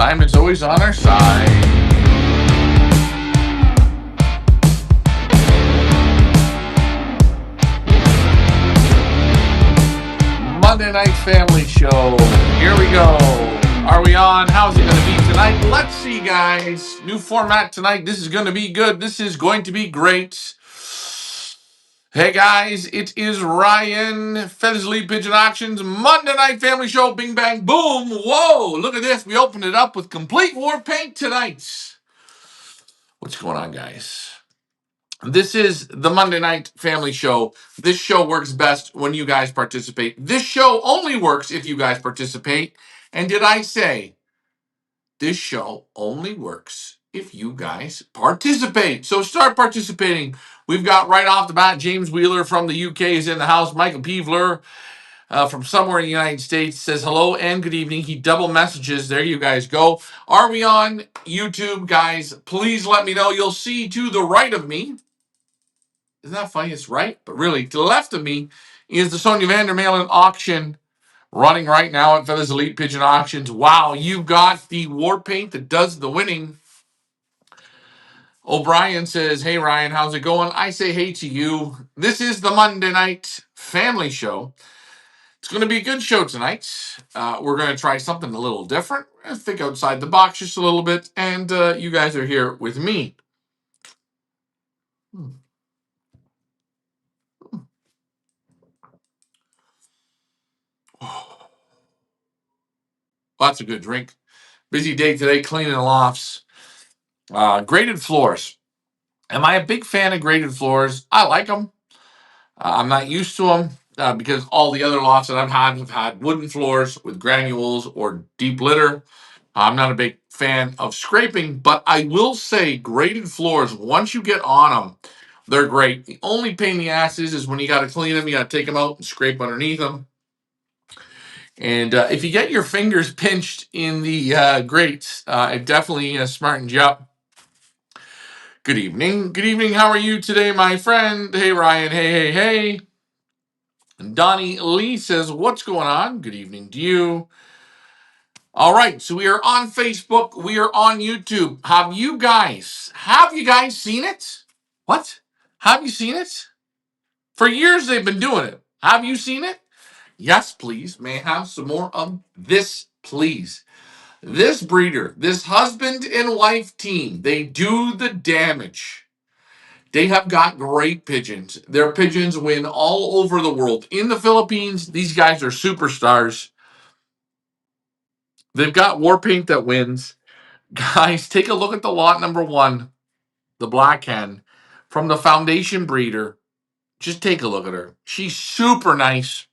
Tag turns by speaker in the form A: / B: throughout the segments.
A: time, it's always on our side. Monday Night Family Show. Here we go. Are we on? How's it going to be tonight? Let's see, guys. New format tonight. This is going to be good. This is going to be great. Hey, guys. It is Ryan, Feathersley Pigeon Auctions, Monday Night Family Show. Bing, bang, boom. Whoa. Look at this. We opened it up with complete war paint tonight. What's going on, guys? This is the Monday Night Family Show. This show works best when you guys participate. This show only works if you guys participate. And did I say this show only works if you guys participate? So start participating. We've got right off the bat, James Wheeler from the UK is in the house. Michael Peevler from somewhere in the United States says hello and good evening. He double messages. There you guys go. Are we on YouTube, guys? Please let me know. You'll see to the right of me. Isn't that funny? It's right, but really, to the left of me is the Sonia Vandermalen auction running right now at Feathers Elite Pigeon Auctions. Wow, you got the war paint that does the winning. O'Brien says, hey, Ryan, how's it going? I say hey to you. This is the Monday Night Family Show. It's going to be a good show tonight. We're going to try something a little different. We're going to think outside the box just a little bit, and you guys are here with me. Lots of good drink. Busy day today, cleaning the lofts. Graded floors. Am I a big fan of graded floors? I like them. I'm not used to them because all the other lofts that I've had have had wooden floors with granules or deep litter. I'm not a big fan of scraping, but I will say graded floors, once you get on them, they're great. The only pain in the ass is when you got to clean them, you got to take them out and scrape underneath them. And if you get your fingers pinched in the grates, it definitely smartens you up. Good evening. Good evening. How are you today, my friend? Hey, Ryan. Hey, hey, hey. And Donnie Lee says, what's going on? Good evening to you. All right. So we are on Facebook. We are on YouTube. Have you guys seen it? What? Have you seen it? For years they've been doing it. Have you seen it? Yes, please. May I have some more of this, please? This breeder, this husband and wife team, they do the damage. They have got great pigeons. Their pigeons win all over the world. In the Philippines, these guys are superstars. They've got war paint that wins. Guys, take a look at the lot number one, the black hen, from the foundation breeder. Just take a look at her. She's super nice.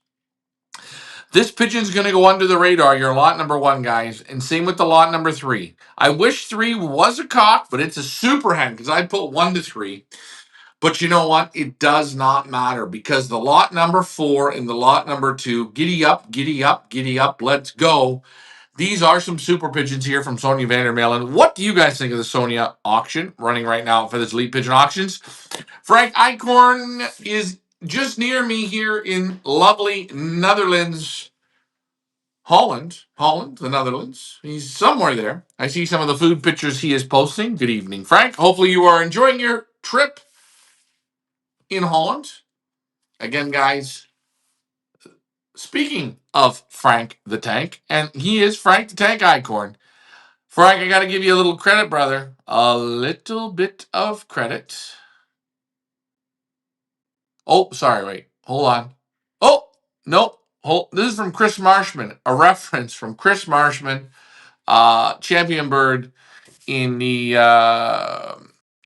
A: This pigeon's going to go under the radar. You're lot number one, guys. And same with the lot number three. I wish three was a cock, but it's a super hen because I put 1 to 3. But you know what? It does not matter because the lot number 4 and the lot number 2, giddy up, giddy up, giddy up, let's go. These are some super pigeons here from Sonia Vandermalen. What do you guys think of the Sonia auction running right now for this Elite Pigeon Auctions? Frank Eichhorn is just near me here in lovely Netherlands. Holland, the Netherlands. He's somewhere there. I see some of the food pictures he is posting. Good evening, Frank. Hopefully you are enjoying your trip in Holland. Again, guys, speaking of Frank the Tank, and he is Frank the Tank Eichhorn. Frank, I got to give you a little credit, brother. A little bit of credit. Oh, sorry, wait. Hold on. Oh, no. This is from Chris Marshman, a reference from Chris Marshman, champion bird in the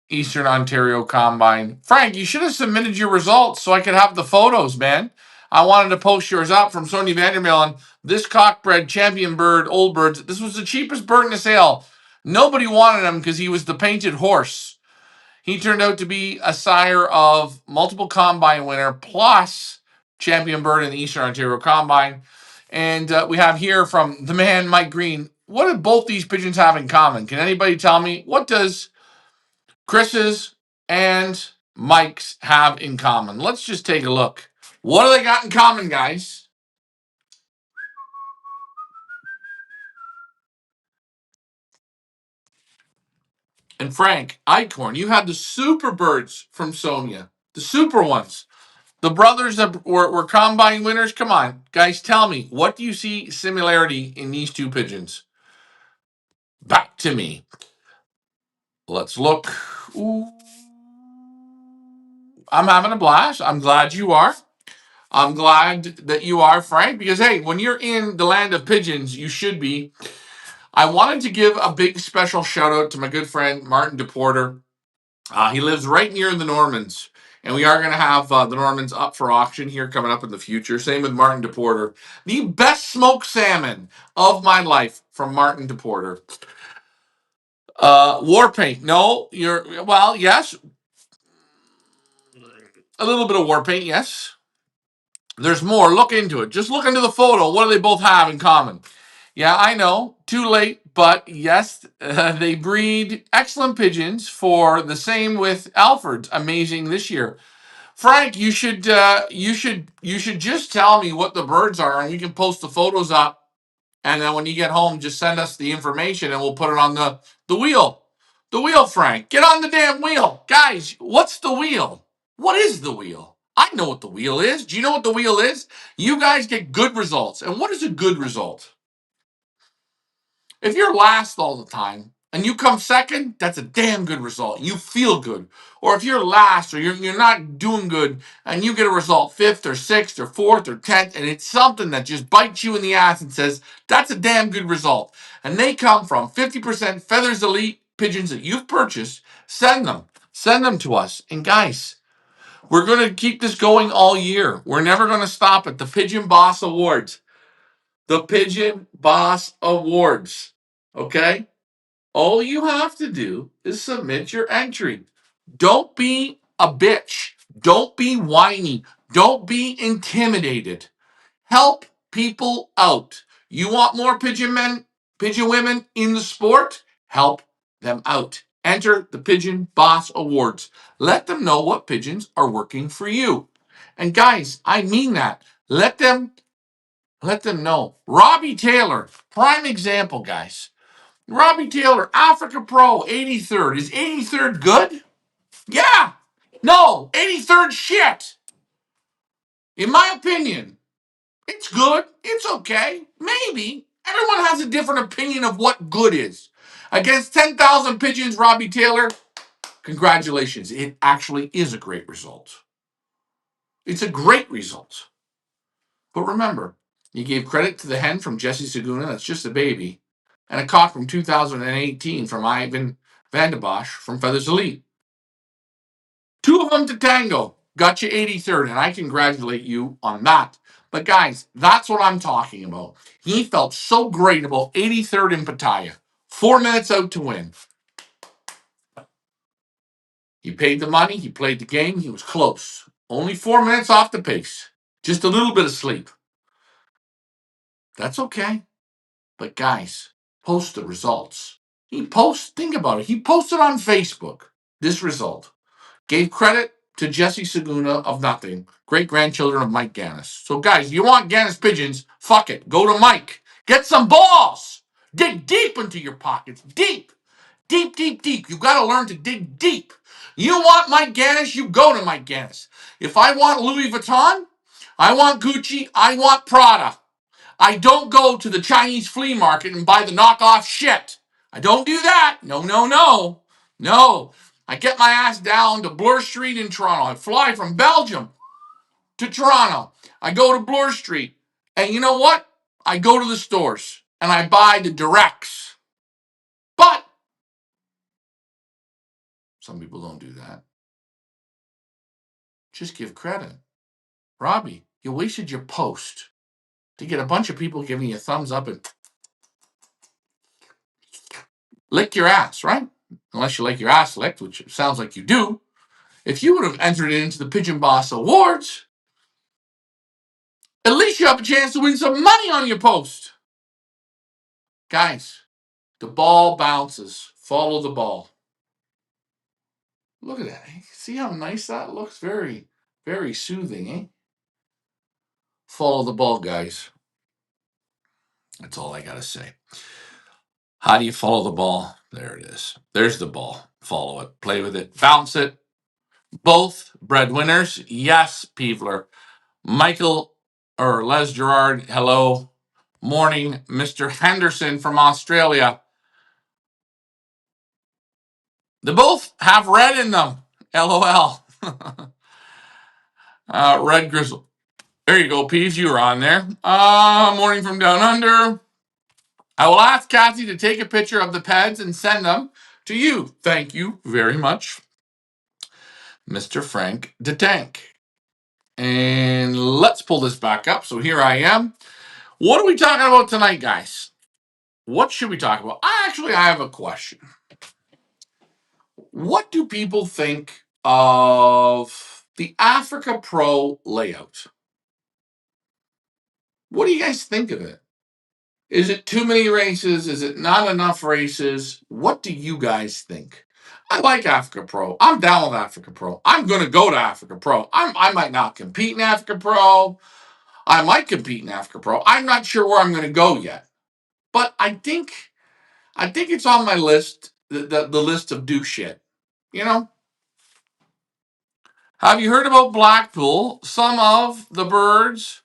A: Eastern Ontario Combine. Frank, you should have submitted your results so I could have the photos, man. I wanted to post yours up from Sonia Vandermalen. This cockbred champion bird, old birds. This was the cheapest bird in the sale. Nobody wanted him because he was the painted horse. He turned out to be a sire of multiple combine winner plus champion bird in the Eastern Ontario Combine. And we have here from the man, Mike Green. What do both these pigeons have in common? Can anybody tell me? What does Chris's and Mike's have in common? Let's just take a look. What do they got in common, guys? And Frank, Eichhorn, you had the super birds from Sonia, the super ones. The brothers that were combine winners. Come on, guys, tell me, what do you see similarity in these two pigeons? Back to me. Let's look. Ooh. I'm having a blast. I'm glad you are. I'm glad that you are, Frank, because hey, when you're in the land of pigeons, you should be. I wanted to give a big special shout out to my good friend Martin DePorter. He lives right near the Normans, and we are going to have the Normans up for auction here coming up in the future. Same with Martin DePorter. The best smoked salmon of my life from Martin DePorter. War paint. No, yes, a little bit of war paint, yes. There's more. Look into it. Just look into the photo. What do they both have in common? Yeah, I know. Too late, but yes, they breed excellent pigeons for the same with Alfred's. Amazing this year. Frank, you should just tell me what the birds are, and we can post the photos up. And then when you get home, just send us the information, and we'll put it on the wheel. The wheel, Frank. Get on the damn wheel, guys. What's the wheel? What is the wheel? I know what the wheel is. Do you know what the wheel is? You guys get good results. And what is a good result? If you're last all the time and you come second, that's a damn good result. You feel good. Or if you're last or you're not doing good and you get a result fifth or sixth or fourth or 10th, and it's something that just bites you in the ass and says, that's a damn good result. And they come from 50% Feathers Elite pigeons that you've purchased, send them. Send them to us. And guys, we're going to keep this going all year. We're never going to stop at the Pigeon Boss Awards. The Pigeon Boss Awards. Okay? All you have to do is submit your entry. Don't be a bitch. Don't be whiny. Don't be intimidated. Help people out. You want more pigeon men, pigeon women in the sport? Help them out. Enter the Pigeon Boss Awards. Let them know what pigeons are working for you. And guys, I mean that. Let them know. Robbie Taylor, prime example, guys. Robbie Taylor, Africa Pro, 83rd. Is 83rd good? Yeah. No, 83rd shit. In my opinion, it's good. It's okay. Maybe. Everyone has a different opinion of what good is. Against 10,000 pigeons, Robbie Taylor, congratulations. It actually is a great result. It's a great result. But remember, you gave credit to the hen from Jesse Saguna, that's just a baby, and a cock from 2018 from Ivan Vandenbosch from Feathers Elite. Two of them to tango. Got you 83rd, and I congratulate you on that. But guys, that's what I'm talking about. He felt so great about 83rd in Pattaya. 4 minutes out to win. He paid the money, he played the game, he was close. Only 4 minutes off the pace. Just a little bit of sleep. That's okay. But guys, post the results. Think about it. He posted on Facebook this result. Gave credit to Jesse Saguna of Nothing, great grandchildren of Mike Gannis. So, guys, you want Gannis pigeons? Fuck it. Go to Mike. Get some balls. Dig deep into your pockets. Deep. Deep, deep, deep. You got to learn to dig deep. You want Mike Gannis? You go to Mike Gannis. If I want Louis Vuitton, I want Gucci, I want Prada. I don't go to the Chinese flea market and buy the knockoff shit. I don't do that. No, no, no. No. I get my ass down to Bloor Street in Toronto. I fly from Belgium to Toronto. I go to Bloor Street. And you know what? I go to the stores and I buy the directs. But some people don't do that. Just give credit. Robbie, you wasted your post to get a bunch of people giving you a thumbs up and lick your ass, right? Unless you like your ass licked, which it sounds like you do. If you would have entered it into the Pigeon Boss Awards, at least you have a chance to win some money on your post. Guys, the ball bounces. Follow the ball. Look at that. See how nice that looks? Very, very soothing, eh? Follow the ball, guys. That's all I got to say. How do you follow the ball? There it is. There's the ball. Follow it. Play with it. Bounce it. Both breadwinners. Yes, Peevler. Michael or Les Gerard, hello. Morning, Mr. Henderson from Australia. They both have red in them. LOL. Red Grizzle. There you go, Peeves. You were on there. Morning from down under. I will ask Kathy to take a picture of the pads and send them to you. Thank you very much, Mr. Frank the Tank. And let's pull this back up. So here I am. What are we talking about tonight, guys? What should we talk about? I have a question. What do people think of the Africa Pro layout? What do you guys think of it? Is it too many races? Is it not enough races? What do you guys think? I like Africa Pro. I'm down with Africa Pro. I'm going to go to Africa Pro. I might not compete in Africa Pro. I might compete in Africa Pro. I'm not sure where I'm going to go yet. But I think it's on my list, the list of do shit. You know? Have you heard about Blackpool? Some of the birds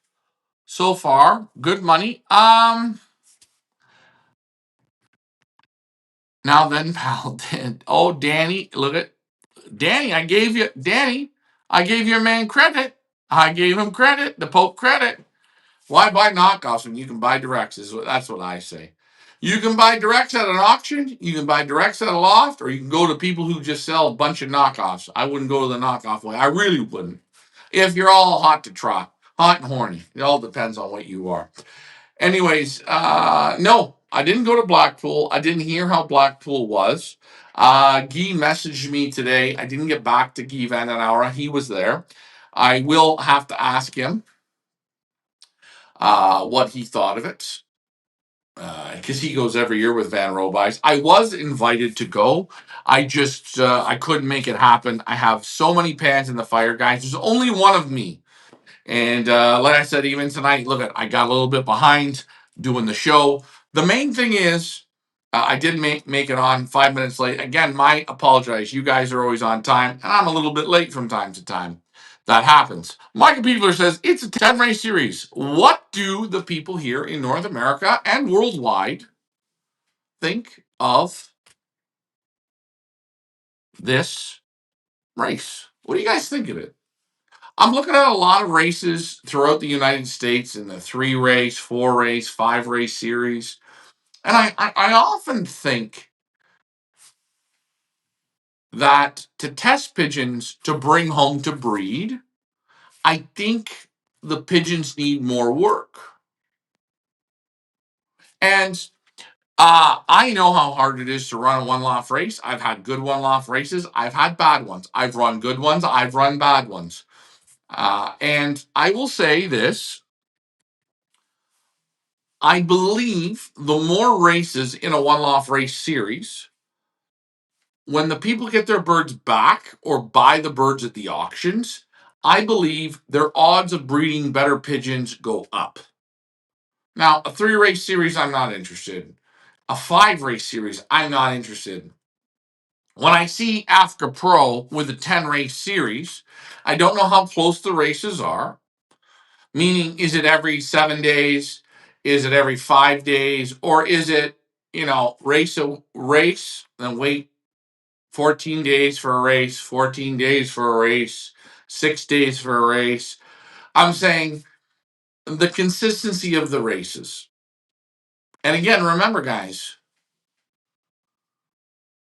A: so far, good money. Now then, pal. Oh, Danny, look at Danny. I gave your man credit. I gave him credit. The Pope credit. Why buy knockoffs when you can buy directs? That's what I say. You can buy directs at an auction. You can buy directs at a loft, or you can go to people who just sell a bunch of knockoffs. I wouldn't go to the knockoff way. I really wouldn't. If you're all hot to trot, hot and horny, it all depends on what you are. Anyways, no, I didn't go to Blackpool. I didn't hear how Blackpool was. Guy messaged me today. I didn't get back to Guy Van Den Aura. He was there. I will have to ask him what he thought of it, because he goes every year with Van Robies. I was invited to go. I couldn't make it happen. I have so many pans in the fire, guys. There's only one of me. And like I said, even tonight, look, I got a little bit behind doing the show. The main thing is, I did make it on 5 minutes late. Again, my apologize. You guys are always on time, and I'm a little bit late from time to time. That happens. Michael Peevler says, it's a 10 race series. What do the people here in North America and worldwide think of this race? What do you guys think of it? I'm looking at a lot of races throughout the United States in the 3 race, 4 race, 5 race series. And I often think that to test pigeons to bring home to breed, I think the pigeons need more work. And I know how hard it is to run a one loft race. I've had good one loft races. I've had bad ones. I've run good ones. I've run bad ones. And I will say this. I believe the more races in a one loft race series, when the people get their birds back or buy the birds at the auctions, I believe their odds of breeding better pigeons go up. Now, a 3 race series, I'm not interested. A 5 race series, I'm not interested. When I see Africa Pro with a 10 race series, I don't know how close the races are. Meaning, is it every 7 days? Is it every 5 days? Or is it, race a race, then wait 14 days for a race, 14 days for a race, 6 days for a race? I'm saying the consistency of the races. And again, remember, guys,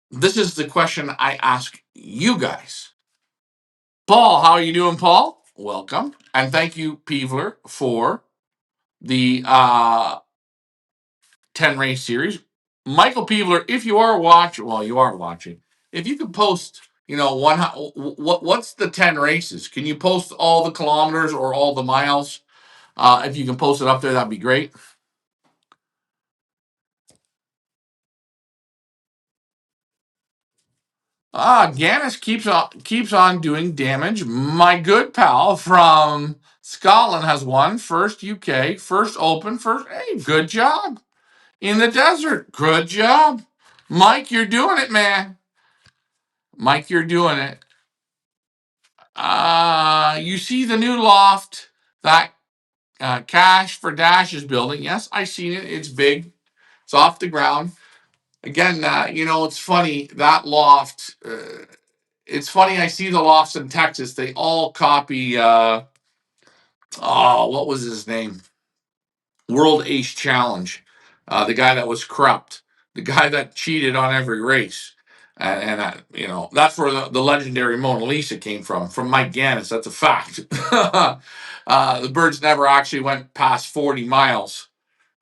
A: this is the question I ask you guys. Paul, how are you doing, Paul? Welcome. And thank you, Peevler, for the 10 race series. Michael Peevler, if you are watching, well, you are watching. If you could post, what's the 10 races? Can you post all the kilometers or all the miles? If you can post it up there, that'd be great. Gannis keeps on doing damage. My good pal from Scotland has won first UK, first Open, first. Hey, good job in the desert. Good job. Mike, you're doing it, man. Mike, you're doing it. You see the new loft that Cash for Dash is building? Yes, I seen it. It's big. It's off the ground. Again, it's funny that loft. It's funny. I see the lofts in Texas. They all copy. What was his name? World Ace Challenge. The guy that was corrupt. The guy that cheated on every race. And that's where the legendary Mona Lisa came from Mike Gannis. That's a fact. The birds never actually went past 40 miles,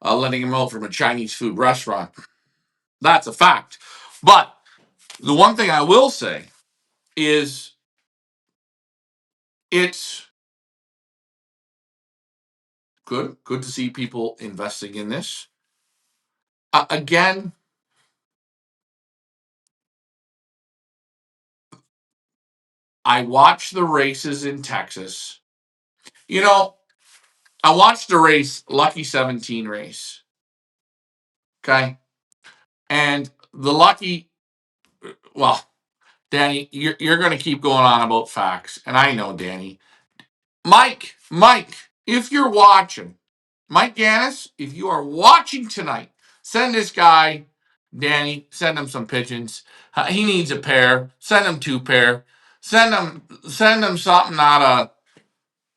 A: letting him out from a Chinese food restaurant. That's a fact. But the one thing I will say is it's good to see people investing in this. Again, I watch the races in Texas. I watched the race, Lucky 17 race. Okay. And the Lucky, well, Danny, you're going to keep going on about facts. And I know, Danny. Mike, if you're watching, Mike Gannis, if you are watching tonight, send this guy, Danny, send him some pigeons. He needs a pair. Send him 2 pair. Send him something out of,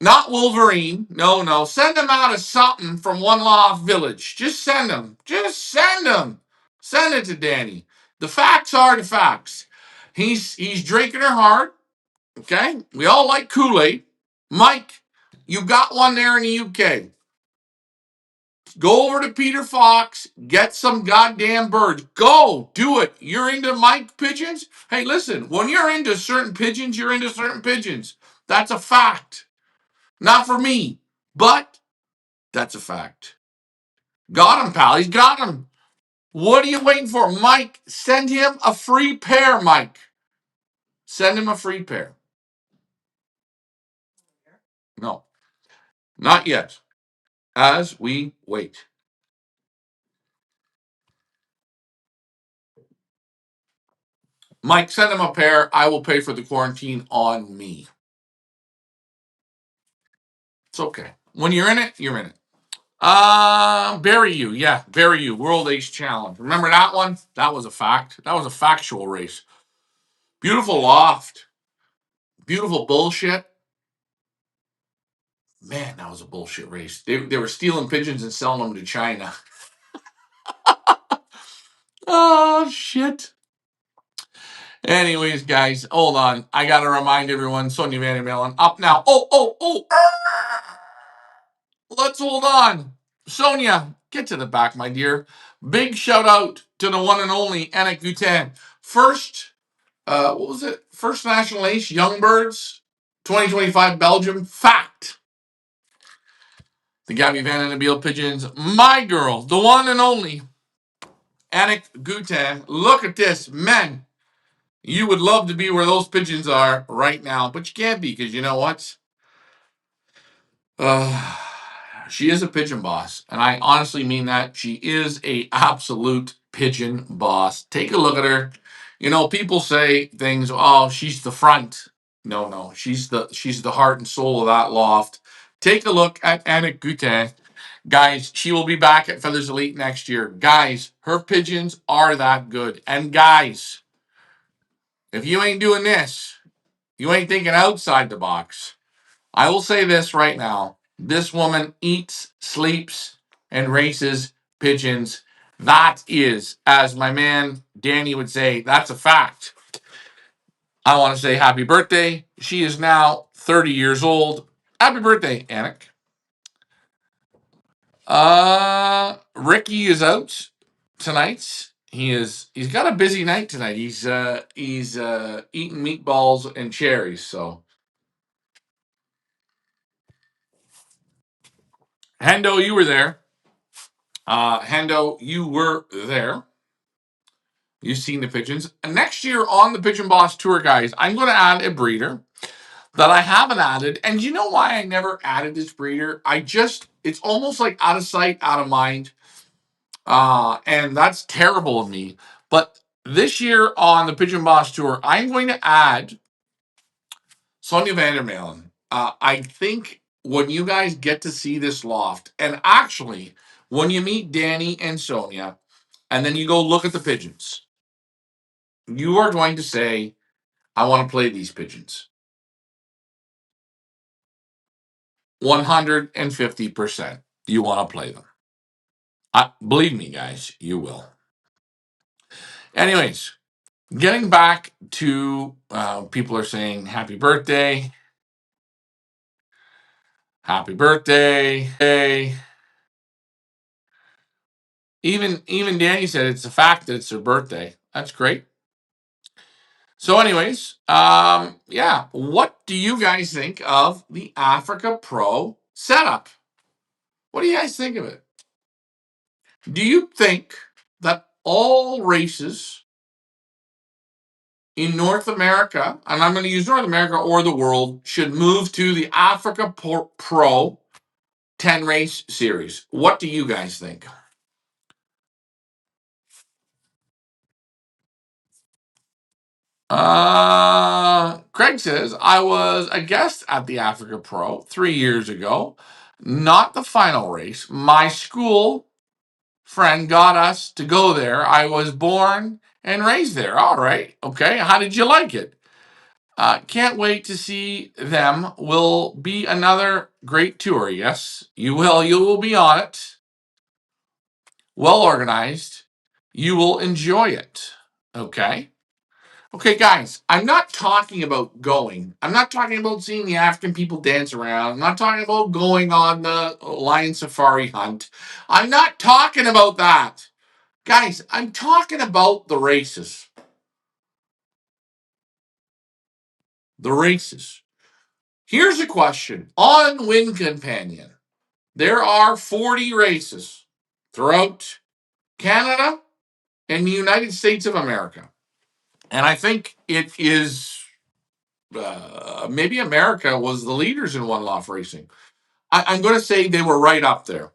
A: not Wolverine. No. Send him out of something from One Loft Village. Just send him. Send it to Danny. The facts are the facts. He's drinking her heart. Okay? We all like Kool-Aid. Mike, you got one there in the UK. Go over to Peter Fox, get some goddamn birds. Go, do it. You're into Mike pigeons? Hey, listen, when you're into certain pigeons, you're into certain pigeons. That's a fact. Not for me, but that's a fact. Got him, pal. He's got him. What are you waiting for? Mike, send him a free pair, Mike. Send him a free pair. No, not yet. As we wait. Mike, send him a pair. I will pay for the quarantine on me. It's okay. When you're in it, you're in it. Bury You. Yeah, Bury You. World Ace Challenge. Remember that one? That was a fact. That was a factual race. Beautiful loft. Beautiful bullshit. Man, that was a bullshit race. They were stealing pigeons and selling them to China. Oh, shit. Anyways, guys, hold on. I got to remind everyone, Sonia Van Mellen up now. Oh. Let's hold on. Sonia, get to the back, my dear. Big shout out to the one and only Anna Gutin. First, what was it? First National Ace, Young Birds, 2025 Belgium. Fact. The Gabby Van and Beal Pigeons. My girl, the one and only Anik Gutin. Look at this. Men, you would love to be where those pigeons are right now, but you can't be because you know what? Uh, she is a pigeon boss, and I honestly mean that. She is a absolute pigeon boss. Take a look at her. People say things. Oh, she's the front. No, she's the heart and soul of that loft. Take a look at Annick Gutin. Guys, she will be back at Feathers Elite next year. Guys, her pigeons are that good. And guys, if you ain't doing this, you ain't thinking outside the box. I will say this right now. This woman eats, sleeps, and races pigeons. That is, as my man Danny would say, that's a fact. I want to say happy birthday. She is now 30 years old. Happy birthday, Anik. Ricky is out tonight. He's got a busy night tonight. He's eating meatballs and cherries. So Hendo, you were there. Hendo, you were there. You've seen the pigeons. And next year on the Pigeon Boss Tour, guys, I'm going to add a breeder that I haven't added. And you know why I never added this breeder? It's almost like out of sight, out of mind. And that's terrible of me. But This year on the Pigeon Boss Tour, I'm going to add Sonia Vandermeulen. I think when you guys get to see this loft, and actually when you meet Danny and Sonia, and then you go look at the pigeons, you are going to say, I want to play these pigeons. 150%. You want to play them. Believe me, guys, you will. Anyways, getting back to people are saying happy birthday. Happy birthday. Hey. Even Danny said it's a fact that it's her birthday. That's great. So, anyways, yeah, what do you guys think of the Africa Pro setup? What do you guys think of it? Do you think that all races in North America, and I'm going to use North America or the world, should move to the Africa Pro 10 race series? What do you guys think? Craig says, I was a guest at the Africa Pro 3 years ago. Not the final race. My school friend got us to go there. I was born and raised there. All right. Okay. How did you like it? Can't wait to see them. Will be another great tour. Yes, you will. You will be on it. Well organized. You will enjoy it. Okay. Okay, guys, I'm not talking about going. I'm not talking about seeing the African people dance around. I'm not talking about going on the lion safari hunt. I'm not talking about that. Guys, I'm talking about the races. The races. Here's a question. On Win Companion, there are 40 races throughout Canada and the United States of America. And I think it is maybe America was the leaders in one loft racing. I'm going to say they were right up there.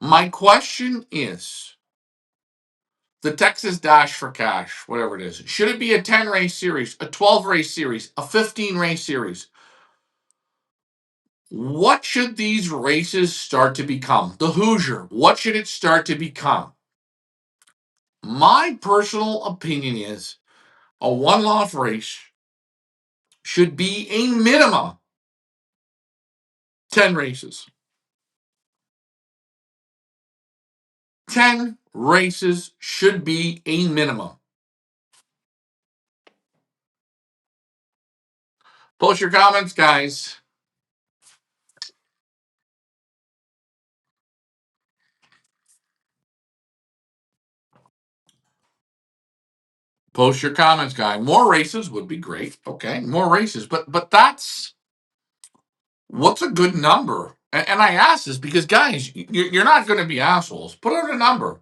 A: My question is the Texas Dash for Cash, whatever it is, should it be a 10 race series, a 12 race series, a 15 race series? What should these races start to become? The Hoosier, what should it start to become? My personal opinion is a one loft race should be a minimum 10 races. 10 races should be a minimum. Post your comments, guys. Post your comments, guy. More races would be great. Okay, more races, but that's what's a good number. And I ask this because, guys, you're not going to be assholes. Put out a number.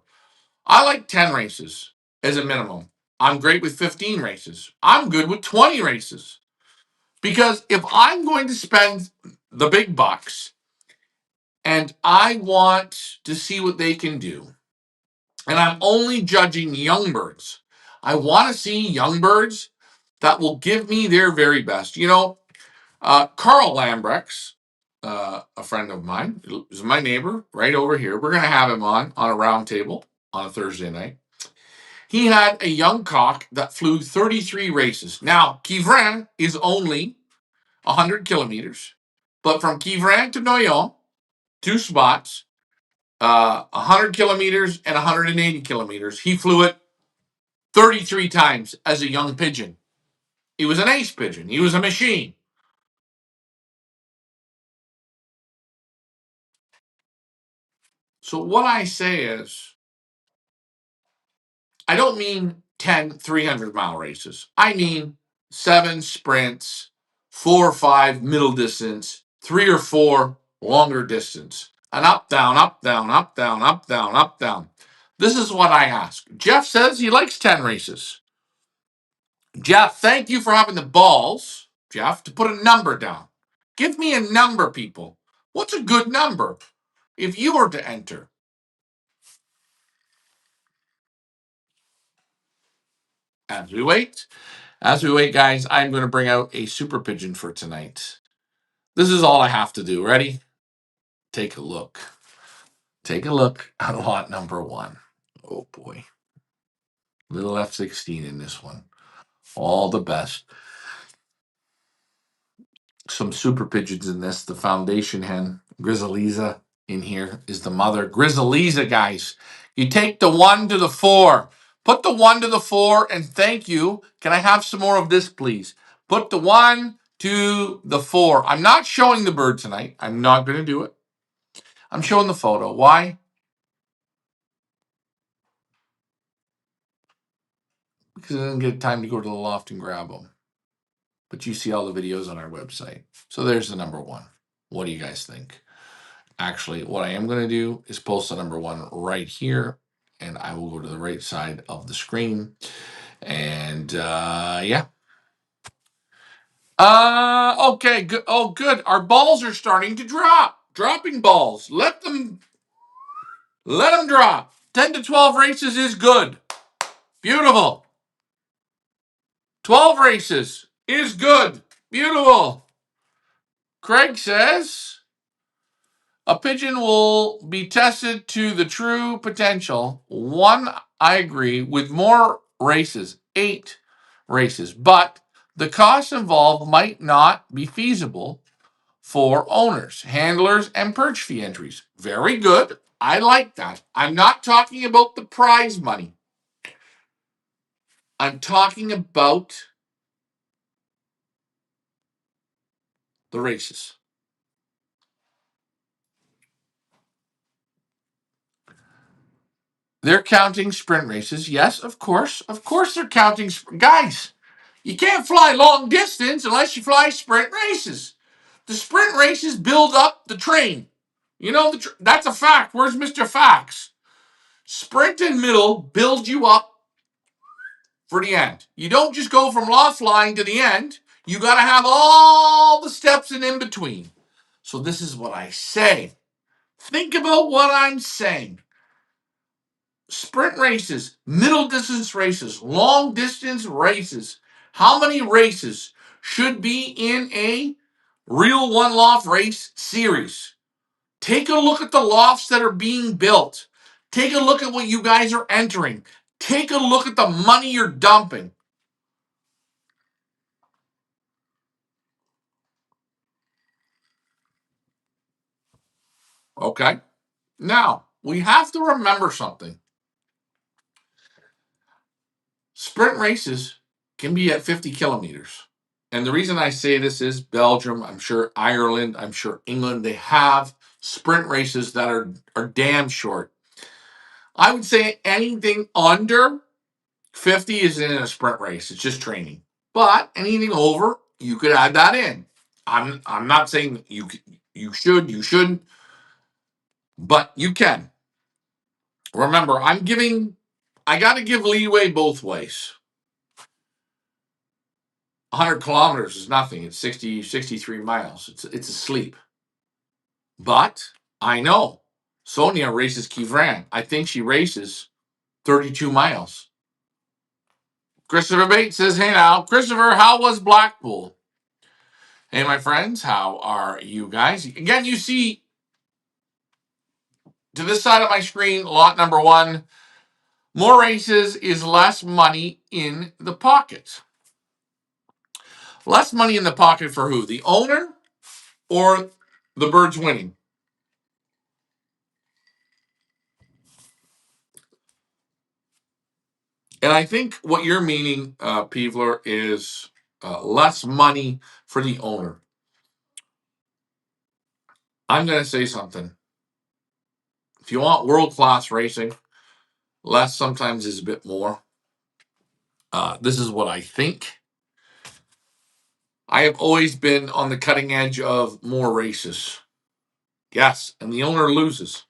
A: I like 10 races as a minimum. I'm great with 15 races. I'm good with 20 races. Because if I'm going to spend the big bucks and I want to see what they can do, and I'm only judging young birds, I want to see young birds that will give me their very best. You know, Carl Lambrex, a friend of mine, is my neighbor right over here. We're going to have him on a round table on a Thursday night. He had a young cock that flew 33 races. Now, Quievrain is only 100 kilometers, but from Quievrain to Noyon, two spots, 100 kilometers and 180 kilometers. He flew it 33 times as a young pigeon. He was an ace pigeon. He was a machine. So what I say is, I don't mean 10 300-mile races. I mean 7 sprints, 4 or 5 middle distance, 3 or 4 longer distance. An up, down, up, down, up, down, up, down, up, down. This is what I ask. Jeff says he likes 10 races. Jeff, thank you for having the balls, Jeff, to put a number down. Give me a number, people. What's a good number if you were to enter? As we wait, guys, I'm going to bring out a super pigeon for tonight. This is all I have to do. Ready? Take a look. Take a look at lot number one. Oh boy. Little F16 in this one. All the best. Some super pigeons in this. The foundation hen, Grizzliza, in here is the mother. Grizzliza, guys. You take the 1 to the 4. Put the 1 to the 4 and thank you. Can I have some more of this, please? Put the 1 to the 4. I'm not showing the bird tonight. I'm not going to do it. I'm showing the photo. Why? Because I didn't get time to go to the loft and grab them. But you see all the videos on our website. So there's the number 1. What do you guys think? Actually, what I am going to do is post the number 1 right here, and I will go to the right side of the screen. And yeah. Okay, good. Oh, good. Our balls are starting to drop. Dropping balls. Let them drop. 10 to 12 races is good. Beautiful. 12 races is good. Beautiful. Craig says a pigeon will be tested to the true potential. 1, I agree, with more races, 8 races, but the costs involved might not be feasible for owners, handlers, and perch fee entries. Very good. I like that. I'm not talking about the prize money. I'm talking about the races. They're counting sprint races. Yes, of course. Of course they're counting. Guys, you can't fly long distance unless you fly sprint races. The sprint races build up the train. You know, that's a fact. Where's Mr. Facts? Sprint and middle build you up for the end. You don't just go from loft flying to the end. You got to have all the steps in between. So this is what I say. Think about what I'm saying. Sprint races, middle distance races, long distance races. How many races should be in a real one loft race series? Take a look at the lofts that are being built. Take a look at what you guys are entering. Take a look at the money you're dumping. Okay? Now, we have to remember something. Sprint races can be at 50 kilometers. And the reason I say this is Belgium, I'm sure Ireland, I'm sure England, they have sprint races that are damn short. I would say anything under 50 is in a sprint race. It's just training. But anything over, you could add that in. I'm not saying you shouldn't, but you can. Remember, I got to give leeway both ways. 100 kilometers is nothing. It's 63 miles. It's asleep. But I know Sonia races Kivran. I think she races 32 miles. Christopher Bates says, hey now, Christopher, how was Blackpool? Hey, my friends, how are you guys? Again, you see to this side of my screen, lot number 1, more races is less money in the pocket. Less money in the pocket for who? The owner or the birds winning? And I think what you're meaning, Peevler, is less money for the owner. I'm going to say something. If you want world-class racing, less sometimes is a bit more. This is what I think. I have always been on the cutting edge of more races. Yes, and the owner loses.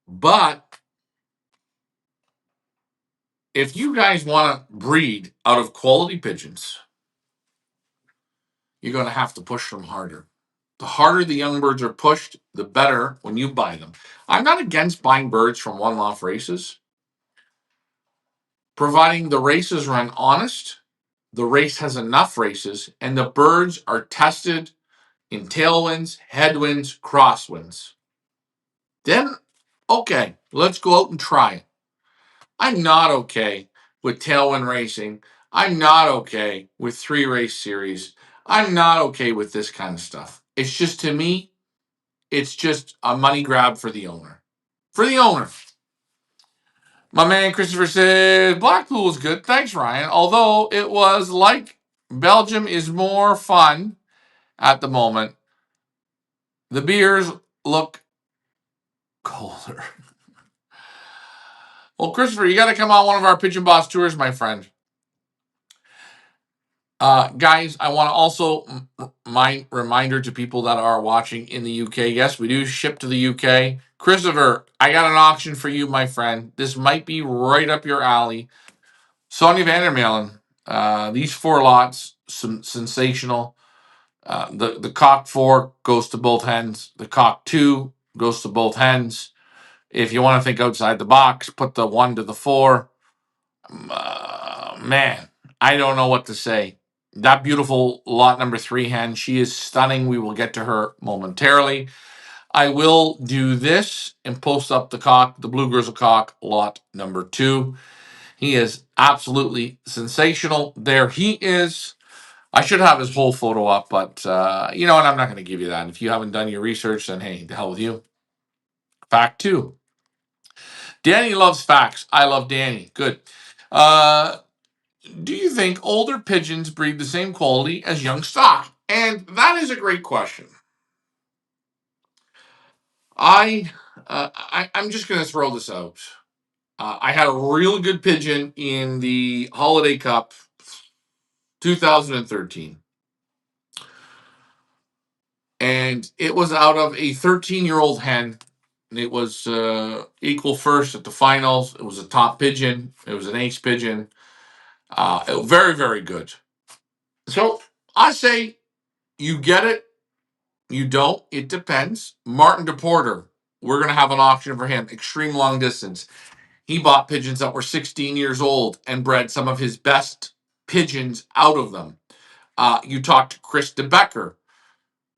A: But if you guys want to breed out of quality pigeons, you're going to have to push them harder. The harder the young birds are pushed, the better when you buy them. I'm not against buying birds from one-off races. providing the races run honest, the race has enough races, and the birds are tested in tailwinds, headwinds, crosswinds. Then, okay, let's go out and try it. I'm not okay with tailwind racing. I'm not okay with 3-race series. I'm not okay with this kind of stuff. It's just, to me, it's just a money grab for the owner. For the owner. My man Christopher said Blackpool was good. Thanks, Ryan. Although it was like Belgium is more fun at the moment. The beers look colder. Well, Christopher, you got to come on one of our Pigeon Boss tours, my friend. Guys, I want to also reminder to people that are watching in the UK. Yes, we do ship to the UK. Christopher, I got an auction for you, my friend. This might be right up your alley. Sonny Vandermeulen. These 4 lots, sensational. The cock 4 goes to both hens. The cock 2 goes to both hens. If you want to think outside the box, put the 1 to the 4. Man, I don't know what to say. That beautiful lot number 3 hen, she is stunning. We will get to her momentarily. I will do this and post up the cock, the Blue Grizzle cock, lot number 2. He is absolutely sensational. There he is. I should have his whole photo up, but you know what? I'm not going to give you that. If you haven't done your research, then hey, the hell with you. Fact 2. Danny loves facts. I love Danny. Good. Do you think older pigeons breed the same quality as young stock? And that is a great question. I'm just going to throw this out. I had a really good pigeon in the Holiday Cup 2013. And it was out of a 13-year-old hen. It was equal first at the finals. It was a top pigeon. It was an ace pigeon. Very, very good. So I say you get it. You don't. It depends. Martin DePorter. We're going to have an auction for him. Extreme long distance. He bought pigeons that were 16 years old and bred some of his best pigeons out of them. You talk to Chris DeBecker.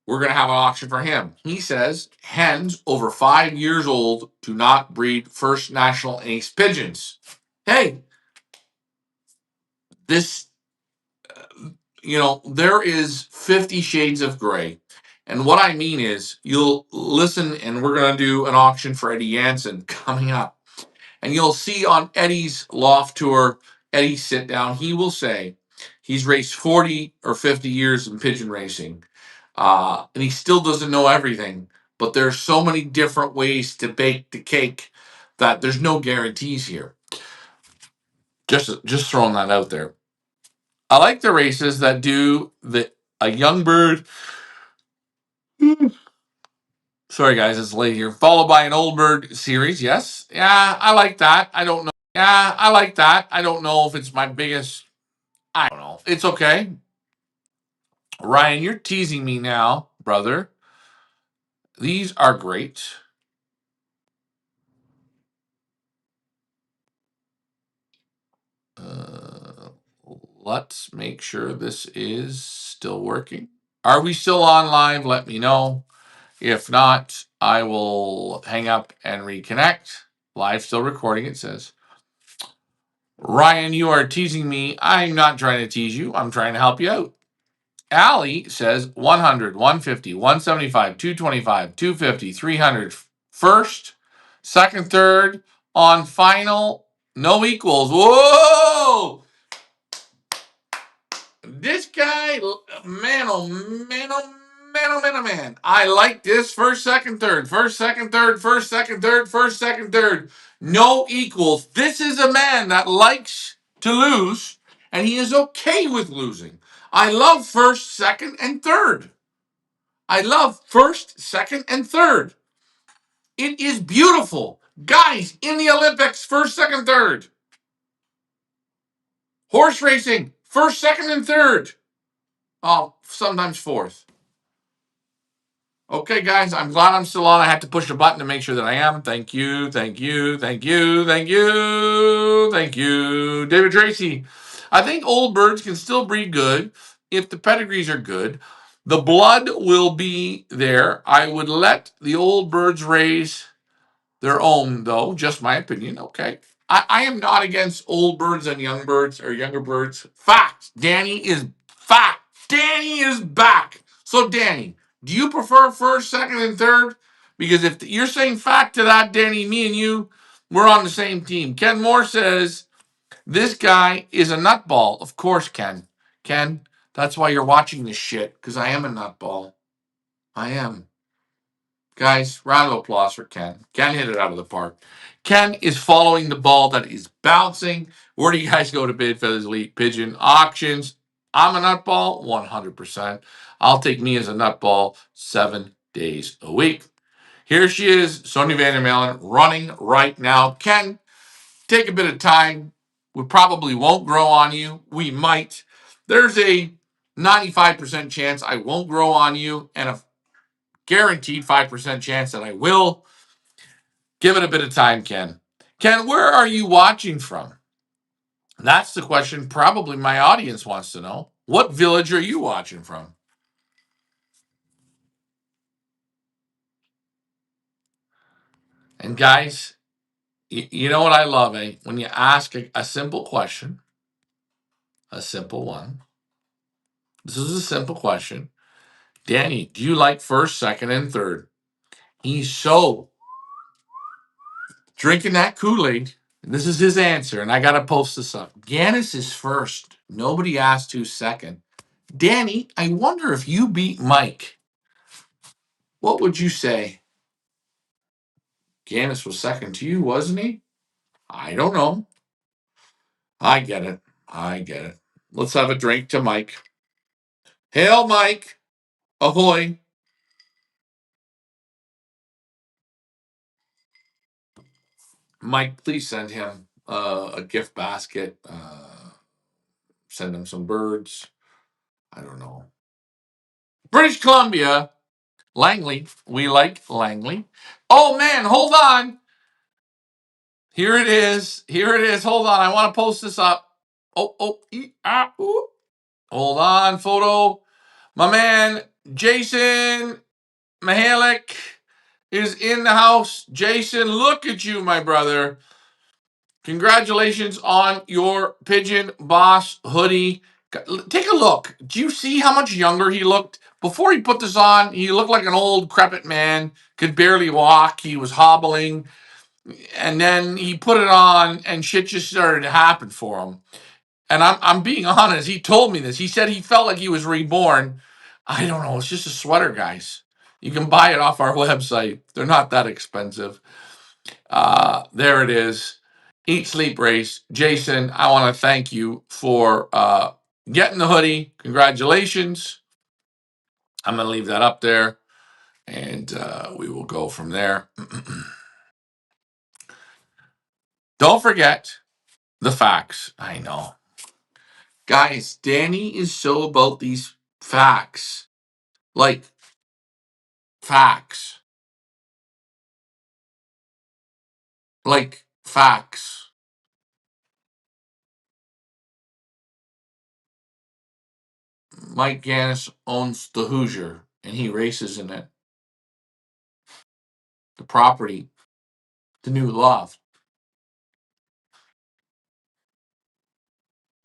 A: We're going to have an auction for him. He says hens over 5 years old do not breed first national ace pigeons. Hey, this, there is 50 shades of gray. And what I mean is, you'll listen, and we're going to do an auction for Eddie Jansen coming up. And you'll see on Eddie's loft tour, Eddie's sit down, he will say he's raced 40 or 50 years in pigeon racing. And he still doesn't know everything. But there's so many different ways to bake the cake that there's no guarantees here. Just throwing that out there. I like the races that do a young bird. Sorry, guys, it's late here. Followed by an old bird series. Yes. Yeah, I like that. I don't know. Yeah, I like that. I don't know if it's my biggest. I don't know. It's okay. Ryan, you're teasing me now, brother. These are great. Let's make sure this is still working. Are we still on live? Let me know. If not, I will hang up and reconnect. Live still recording, it says. Ryan, you are teasing me. I'm not trying to tease you. I'm trying to help you out. Allie says 100, 150, 175, 225, 250, 300. First, second, third, on final, no equals. Whoa! This guy, man, oh man, oh man, oh man, oh man. I like this. First, second, third. First, second, third. First, second, third. First, second, third. No equals. This is a man that likes to lose, and he is okay with losing. I love first, second, and third. I love first, second, and third. It is beautiful. Guys, in the Olympics, first, second, third. Horse racing, first, second, and third. Oh, sometimes fourth. Okay, guys, I'm glad I'm still on. I had to push a button to make sure that I am. Thank you, thank you, thank you, thank you, thank you. David Tracy. I think old birds can still breed good if the pedigrees are good. The blood will be there. I would let the old birds raise their own, though. Just my opinion. Okay. I am not against old birds and young birds or younger birds. Fact. Danny is fact. Danny is back. So, Danny, do you prefer first, second, and third? Because if you're saying fact to that, Danny, me and you, we're on the same team. Ken Moore says this guy is a nutball. Of course, Ken. Ken, that's why you're watching this shit, because I am a nutball. I am. Guys, round of applause for Ken. Ken hit it out of the park. Ken is following the ball that is bouncing. Where do you guys go to bid Feathers Elite Pigeon auctions? I'm a nutball, 100%. I'll take me as a nutball 7 days a week. Here she is, Sonia Vandermeulen, running right now. Ken, take a bit of time. We probably won't grow on you. We might. There's a 95% chance I won't grow on you, and a guaranteed 5% chance that I will. Give it a bit of time, Ken. Ken, where are you watching from? That's the question probably my audience wants to know. What village are you watching from? And guys, you know what I love, eh? When you ask a simple question, a simple one. This is a simple question. Danny, do you like first, second, and third? He's so drinking that Kool-Aid. This is his answer, and I got to post this up. Gannis is first. Nobody asked who's second. Danny, I wonder if you beat Mike. What would you say? Gannis was second to you, wasn't he? I don't know. I get it. I get it. Let's have a drink to Mike. Hail, Mike. Ahoy. Mike, please send him a gift basket. Send him some birds. I don't know. British Columbia. Langley. We like Langley. Oh, man, hold on. Here it is. Here it is. Hold on. I want to post this up. Ooh. Hold on, photo. My man, Jason Mihalik is in the house. Jason, look at you, my brother. Congratulations on your Pigeon Boss hoodie. Take a look. Do you see how much younger he looked? Before he put this on, he looked like an old, crepit man, could barely walk. He was hobbling. And then he put it on, and shit just started to happen for him. And I'm being honest. He told me this. He said he felt like he was reborn. I don't know. It's just a sweater, guys. You can buy it off our website. They're not that expensive. There it is. Eat, sleep, race. Jason, I want to thank you for getting the hoodie. Congratulations. I'm going to leave that up there, and we will go from there. Don't forget the facts. I know. Guys, Danny is so about these facts. Like, facts. Like, facts. Mike Gannis owns the Hoosier, and he races in it. The property, the new loft.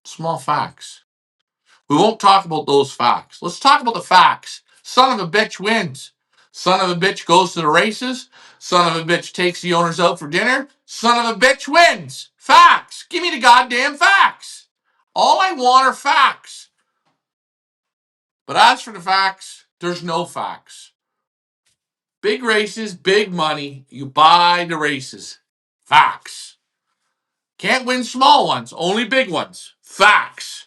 A: Small facts. We won't talk about those facts. Let's talk about the facts. Son of a bitch wins. Son of a bitch goes to the races. Son of a bitch takes the owners out for dinner. Son of a bitch wins. Facts. Give me the goddamn facts. All I want are facts. But as for the facts, there's no facts. Big races, big money. You buy the races. Facts. Can't win small ones, only big ones. Facts.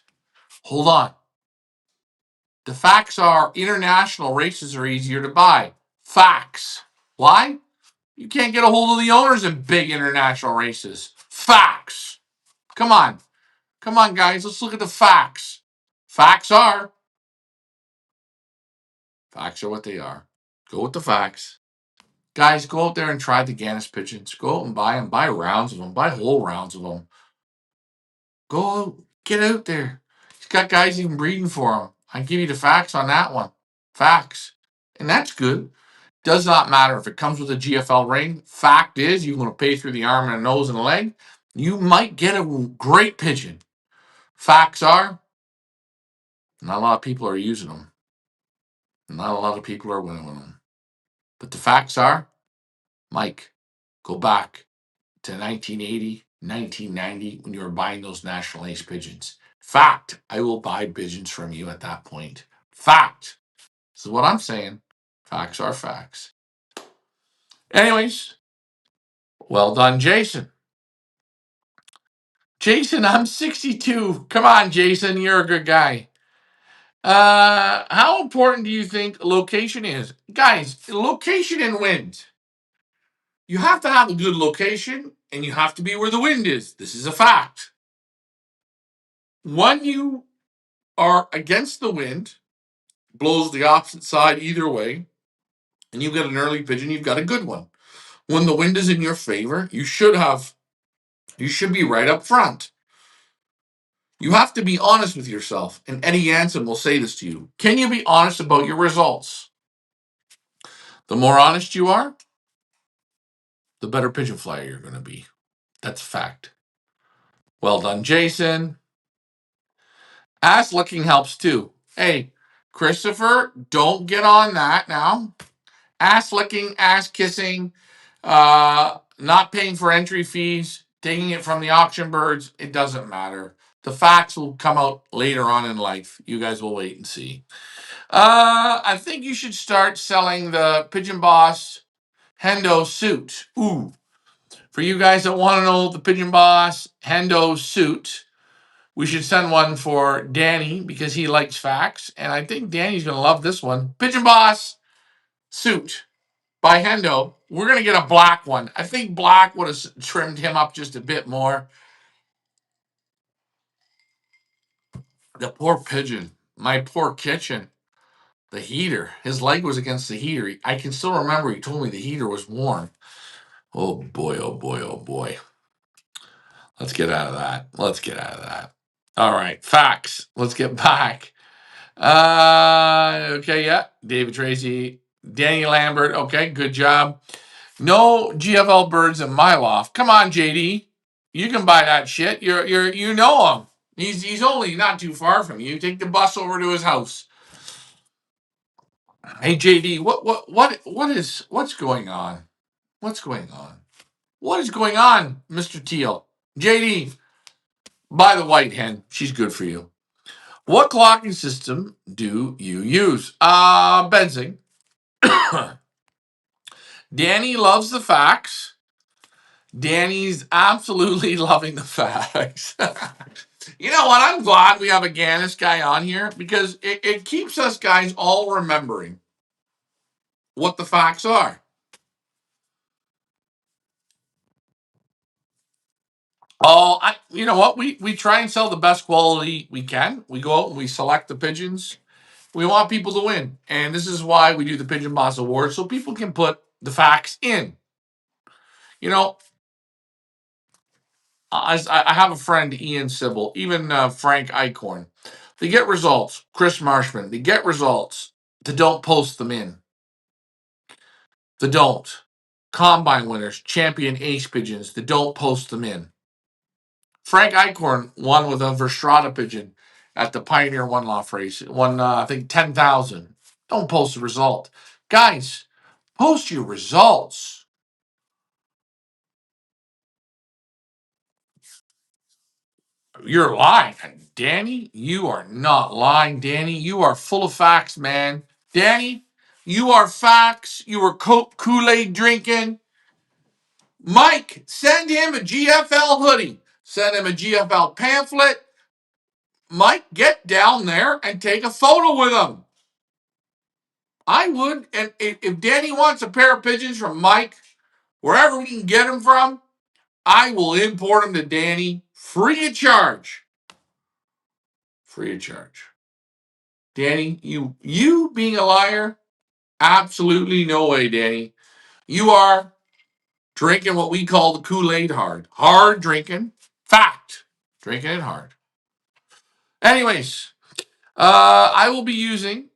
A: Hold on. The facts are international races are easier to buy. Facts. Why? You can't get a hold of the owners in big international races. Facts. Come on. Come on, guys. Let's look at the facts. Facts are what they are. Go with the facts. Guys, go out there and try the Ganis pigeons. Go out and buy them. Buy rounds of them. Buy whole rounds of them. Go out. Get out there. He's got guys even breeding for him. I give you the facts on that one. Facts. And that's good. Does not matter if it comes with a GFL ring. Fact is, you're going to pay through the arm and a nose and a leg. You might get a great pigeon. Facts are, not a lot of people are using them. Not a lot of people are winning with them. But the facts are, Mike, go back to 1980, 1990 when you were buying those National Ace pigeons. Fact, I will buy pigeons from you at that point. Fact. This is what I'm saying. Facts are facts. Anyways, well done, Jason. Jason, I'm 62. Come on, Jason, you're a good guy. How important do you think location is? Guys, location and wind. You have to have a good location and you have to be where the wind is. This is a fact. When you are against the wind, blows the opposite side either way, and you've got an early pigeon, you've got a good one. When the wind is in your favor, you should be right up front. You have to be honest with yourself, and Eddie Jansen will say this to you. Can you be honest about your results? The more honest you are, the better pigeon flyer you're going to be. That's a fact. Well done, Jason. Ass licking helps too. Hey, Christopher, don't get on that now. Ass licking, ass kissing, not paying for entry fees, taking it from the auction birds, it doesn't matter. The facts will come out later on in life. You guys will wait and see. I think you should start selling the Pigeon Boss Hendo suit. Ooh. For you guys that want to know the Pigeon Boss Hendo suit, we should send one for Danny because he likes facts. And I think Danny's going to love this one. Pigeon Boss suit by Hendo. We're going to get a black one. I think black would have trimmed him up just a bit more. The poor pigeon. My poor kitchen. The heater. His leg was against the heater. I can still remember he told me the heater was warm. Oh boy, oh boy, oh boy. Let's get out of that. Let's get out of that. All right, facts. Let's get back. Okay, yeah. David Tracy, Danny Lambert. Okay, good job. No GFL birds in my loft. Come on, JD. You can buy that shit. You know him. He's only not too far from you. Take the bus over to his house. Hey JD, what's going on? What's going on? What is going on, Mr. Teal? JD, buy the white hen. She's good for you. What clocking system do you use? Benzing. Danny loves the facts. Danny's absolutely loving the facts. You know what? I'm glad we have a Ganis guy on here because it keeps us guys all remembering what the facts are. Oh, you know what? We try and sell the best quality we can. We go out and we select the pigeons. We want people to win. And this is why we do the Pigeon Boss Award so people can put the facts in. You know, I have a friend, Ian Sybil, even Frank Eichhorn. They get results. Chris Marshman, they get results. They don't post them in. They don't. Combine winners, champion ace pigeons, they don't post them in. Frank Eichhorn won with a Verstrata pigeon at the Pioneer One Loft race. Won, I think, 10,000. Don't post the result. Guys, post your results. You're lying. Danny, you are not lying. Danny, you are full of facts, man. Danny, you are facts. You are Kool-Aid drinking. Mike, send him a GFL hoodie. Send him a GFL pamphlet. Mike, get down there and take a photo with him. I would. And if Danny wants a pair of pigeons from Mike, wherever we can get them from, I will import them to Danny free of charge. Free of charge. Danny, you being a liar, Absolutely no way, Danny. You are drinking what we call the Kool-Aid hard. Hard drinking. Fact. Drinking it hard. Anyways, I will be using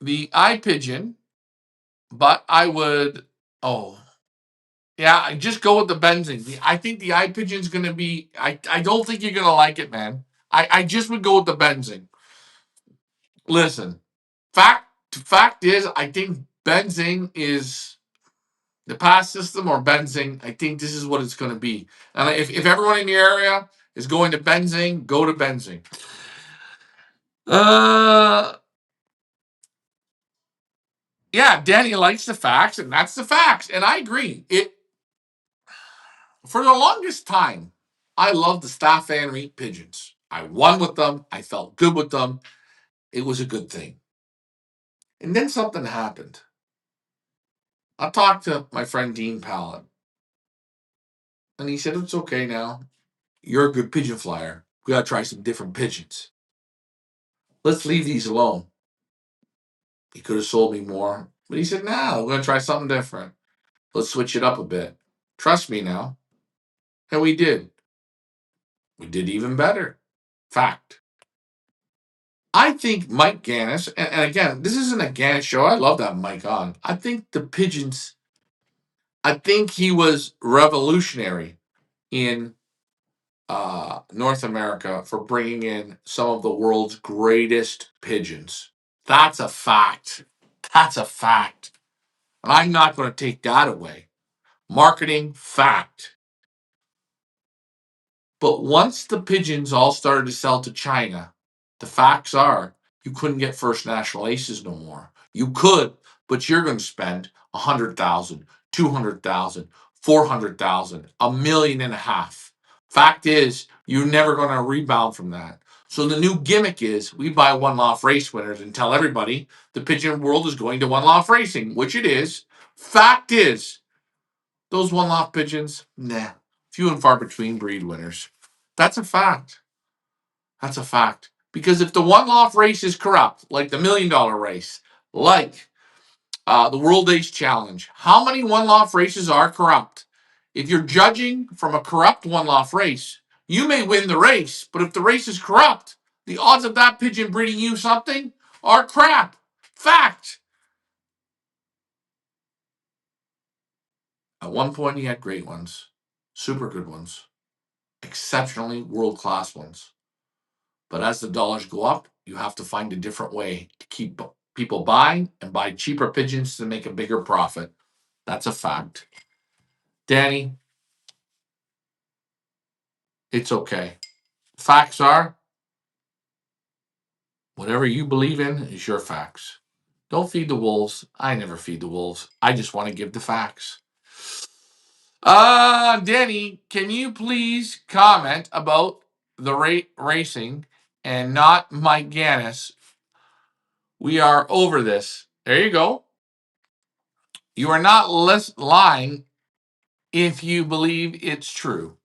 A: the iPigeon, but I would, oh, yeah, I just go with the benzene. I think the iPigeon's going to be, I don't think you're going to like it, man. I just would go with the benzene. Listen, fact is, I think benzene is the pass system or benzene. I think this is what it's going to be. And if everyone in the area is going to benzene, go to benzene. Uh, yeah, Danny likes the facts, and that's the facts. And I agree. It For the longest time, I loved the staff and reap pigeons. I won with them. I felt good with them. It was a good thing. And then something happened. I talked to my friend Dean Pallett, and he said, "It's okay now. You're a good pigeon flyer. We got to try some different pigeons. Let's leave these alone." He could have sold me more, but he said, "No, we're going to try something different. Let's switch it up a bit. Trust me now." And we did. We did even better. Fact. I think Mike Gannis, and again, this isn't a Gannis show. I love that Mike on. I think the pigeons, I think he was revolutionary in North America for bringing in some of the world's greatest pigeons. That's a fact. That's a fact. And I'm not going to take that away. Marketing, fact. But once the pigeons all started to sell to China, the facts are you couldn't get first national aces no more. You could, but you're going to spend 100,000, 200,000, 400,000, $1.5 million. Fact is, you're never going to rebound from that. So the new gimmick is we buy one loft race winners and tell everybody the pigeon world is going to one loft racing, which it is. Fact is, those one loft pigeons, nah, few and far between breed winners. That's a fact. That's a fact. Because if the one loft race is corrupt, like the $1 million race, like the World Ace Challenge, how many one loft races are corrupt? If you're judging from a corrupt one loft race, you may win the race, but if the race is corrupt, the odds of that pigeon breeding you something are crap. Fact. At one point, he had great ones, super good ones, exceptionally world class ones. But as the dollars go up, you have to find a different way to keep people buying and buy cheaper pigeons to make a bigger profit. That's a fact. Danny, it's okay. Facts are whatever you believe in is your facts. Don't feed the wolves. I never feed the wolves. I just want to give the facts. Danny, can you please comment about the racing and not Mike Gannis? We are over this. There you go. You are not lying if you believe it's true.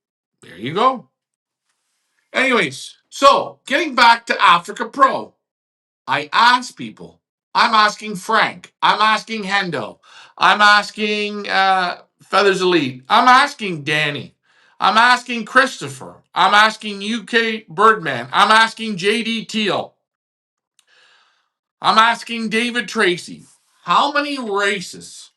A: There you go. Anyways, so getting back to Africa Pro, I asked people. I'm asking Frank. I'm asking Hendo. I'm asking Feathers Elite. I'm asking Danny. I'm asking Christopher. I'm asking UK Birdman. I'm asking JD Teal. I'm asking David Tracy. How many races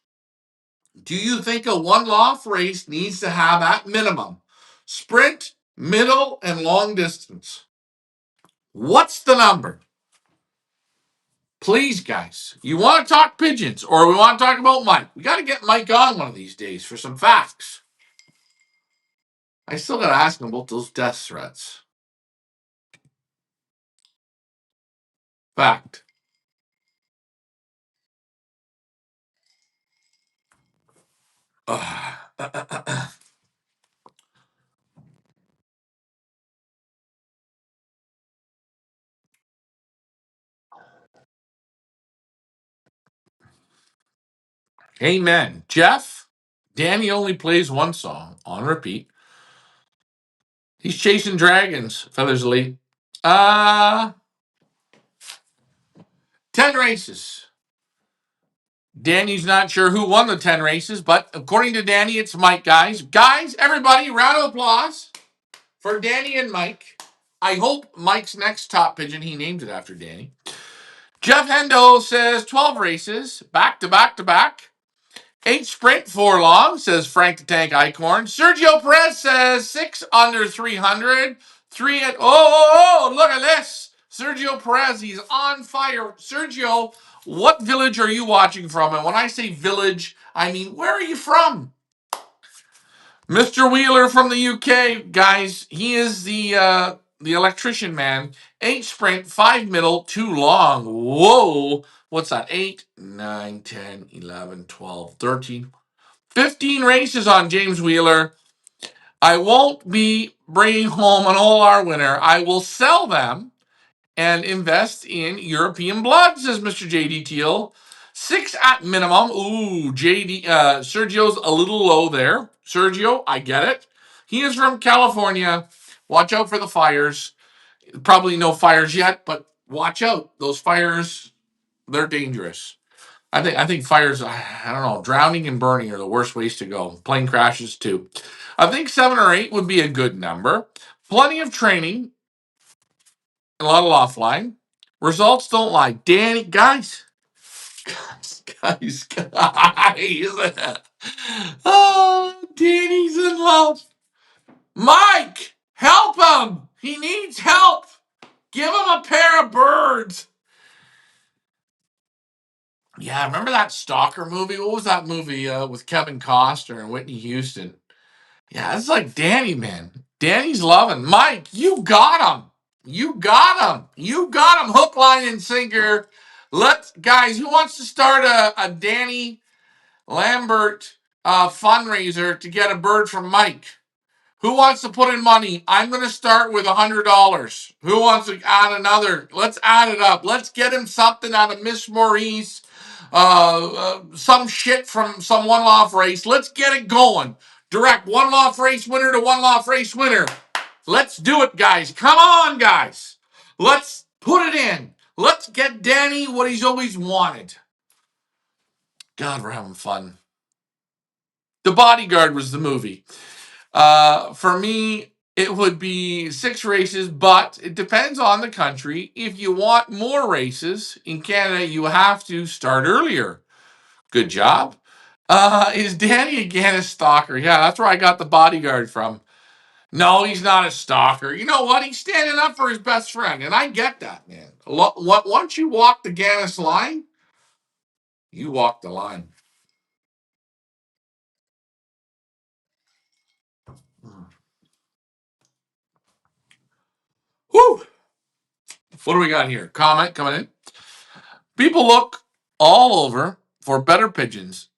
A: do you think a one loft race needs to have at minimum? Sprint, middle, and long distance. What's the number? Please, guys. You want to talk pigeons or we want to talk about Mike? We got to get Mike on one of these days for some facts. I still got to ask him about those death threats. Fact. Amen. Jeff, Danny only plays one song on repeat. He's chasing dragons, Feathers Elite. 10 races. Danny's not sure who won the 10 races, but according to Danny, it's Mike, guys. Guys, everybody, round of applause for Danny and Mike. I hope Mike's next top pigeon, he named it after Danny. Jeff Hendo says 12 races, back to back to back. 8 sprint, 4 long, says Frank the Tank Eichhorn. Sergio Perez says 6 under 300. 3 at, look at this. Sergio Perez, he's on fire. Sergio, what village are you watching from? And when I say village, I mean, where are you from? Mr. Wheeler from the UK, guys, he is the electrician man. 8 sprint, 5 middle, 2 long. Whoa. What's that? 8, 9, 10, 11, 12, 13, 15 races on James Wheeler. I won't be bringing home an all-R winner. I will sell them and invest in European blood, says Mr. JD Teal. 6 at minimum. Ooh, Sergio's a little low there. Sergio, I get it. He is from California. Watch out for the fires. Probably no fires yet, but watch out. Those fires, they're dangerous. I think fires, I don't know, drowning and burning are the worst ways to go. Plane crashes too. I think 7 or 8 would be a good number. Plenty of training, a lot of offline. Results don't lie. Danny, guys. Oh, Danny's in love. Mike, help him. He needs help. Give him a pair of birds. Yeah, remember that Stalker movie? What was that movie with Kevin Costner and Whitney Houston? Yeah, it's like Danny, man. Danny's loving. Mike, you got him. You got him. You got him. Hook, line, and sinker. Guys, who wants to start a Danny Lambert fundraiser to get a bird from Mike? Who wants to put in money? I'm going to start with $100. Who wants to add another? Let's add it up. Let's get him something out of Miss Maurice, some shit from some one-off race. Let's get it going. Direct one-off race winner to one-off race winner. Let's do it, guys. Come on, guys. Let's put it in. Let's get Danny what he's always wanted. God, we're having fun. The Bodyguard was the movie. For me, it would be 6 races, but it depends on the country. If you want more races in Canada, you have to start earlier. Good job. Is Danny again a stalker? Yeah, that's where I got the Bodyguard from. No, he's not a stalker. You know what? He's standing up for his best friend, and I get that, man. Once you walk the Gannis line, you walk the line. Whew. What do we got here? Comment coming in. People look all over for better pigeons.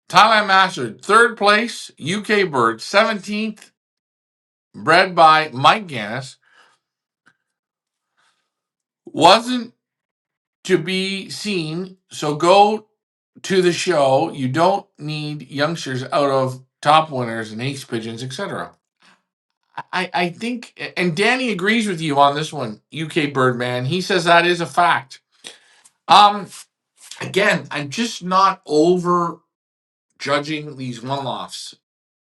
A: Thailand Master, 3rd place. UK Bird, 17th. Bred by Mike Gannis. Wasn't to be seen, so go to the show. You don't need youngsters out of top winners and ace pigeons, etc. I think, and Danny agrees with you on this one, UK Birdman. He says that is a fact. Again, I'm just not over judging these one-offs.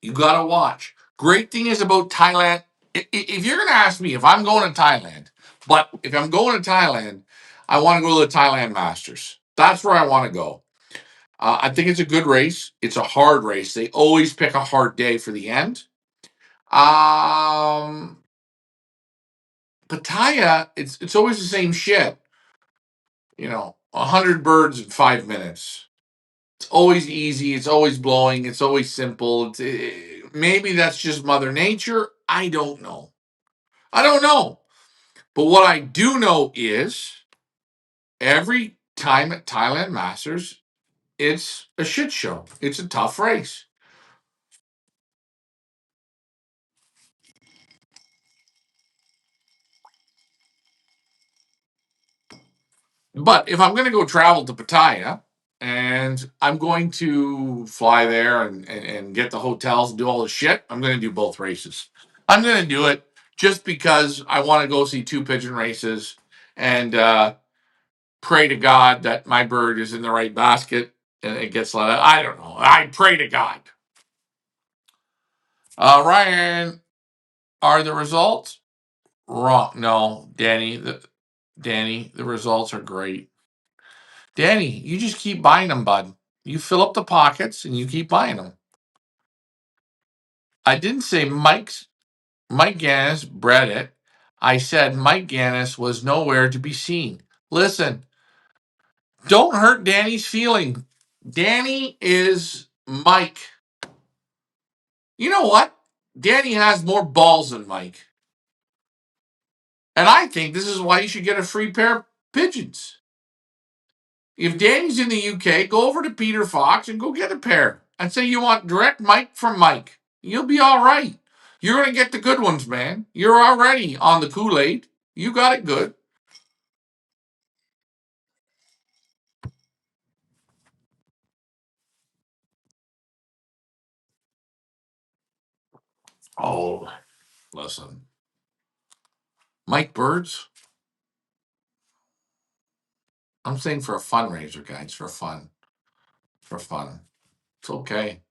A: You gotta watch. Great thing is about Thailand. If you're gonna ask me if I'm going to Thailand, but if I'm going to Thailand, I want to go to the Thailand Masters. That's where I want to go. I think it's a good race. It's a hard race. They always pick a hard day for the end. Pattaya, it's always the same shit. 100 birds in 5 minutes. It's always easy. It's always blowing. It's always simple. Maybe that's just Mother Nature. I don't know. But what I do know is every time at Thailand Masters, it's a shit show. It's a tough race. But if I'm going to go travel to Pattaya and I'm going to fly there and get the hotels and do all the shit, I'm going to do both races. I'm going to do it just because I want to go see 2 pigeon races and pray to God that my bird is in the right basket and it gets let out. I don't know. I pray to God. Ryan, are the results wrong? No, Danny. The results are great. Danny, you just keep buying them, bud. You fill up the pockets and you keep buying them. I didn't say Mike Gannis bred it. I said Mike Gannis was nowhere to be seen. Listen, don't hurt Danny's feeling. Danny is Mike. You know what? Danny has more balls than Mike. And I think this is why you should get a free pair of pigeons. If Danny's in the UK, go over to Peter Fox and go get a pair. And say you want direct Mike from Mike. You'll be all right. You're going to get the good ones, man. You're already on the Kool-Aid. You got it good. Oh, listen. Mike Birds, I'm saying for a fundraiser, guys, for fun. For fun. It's okay.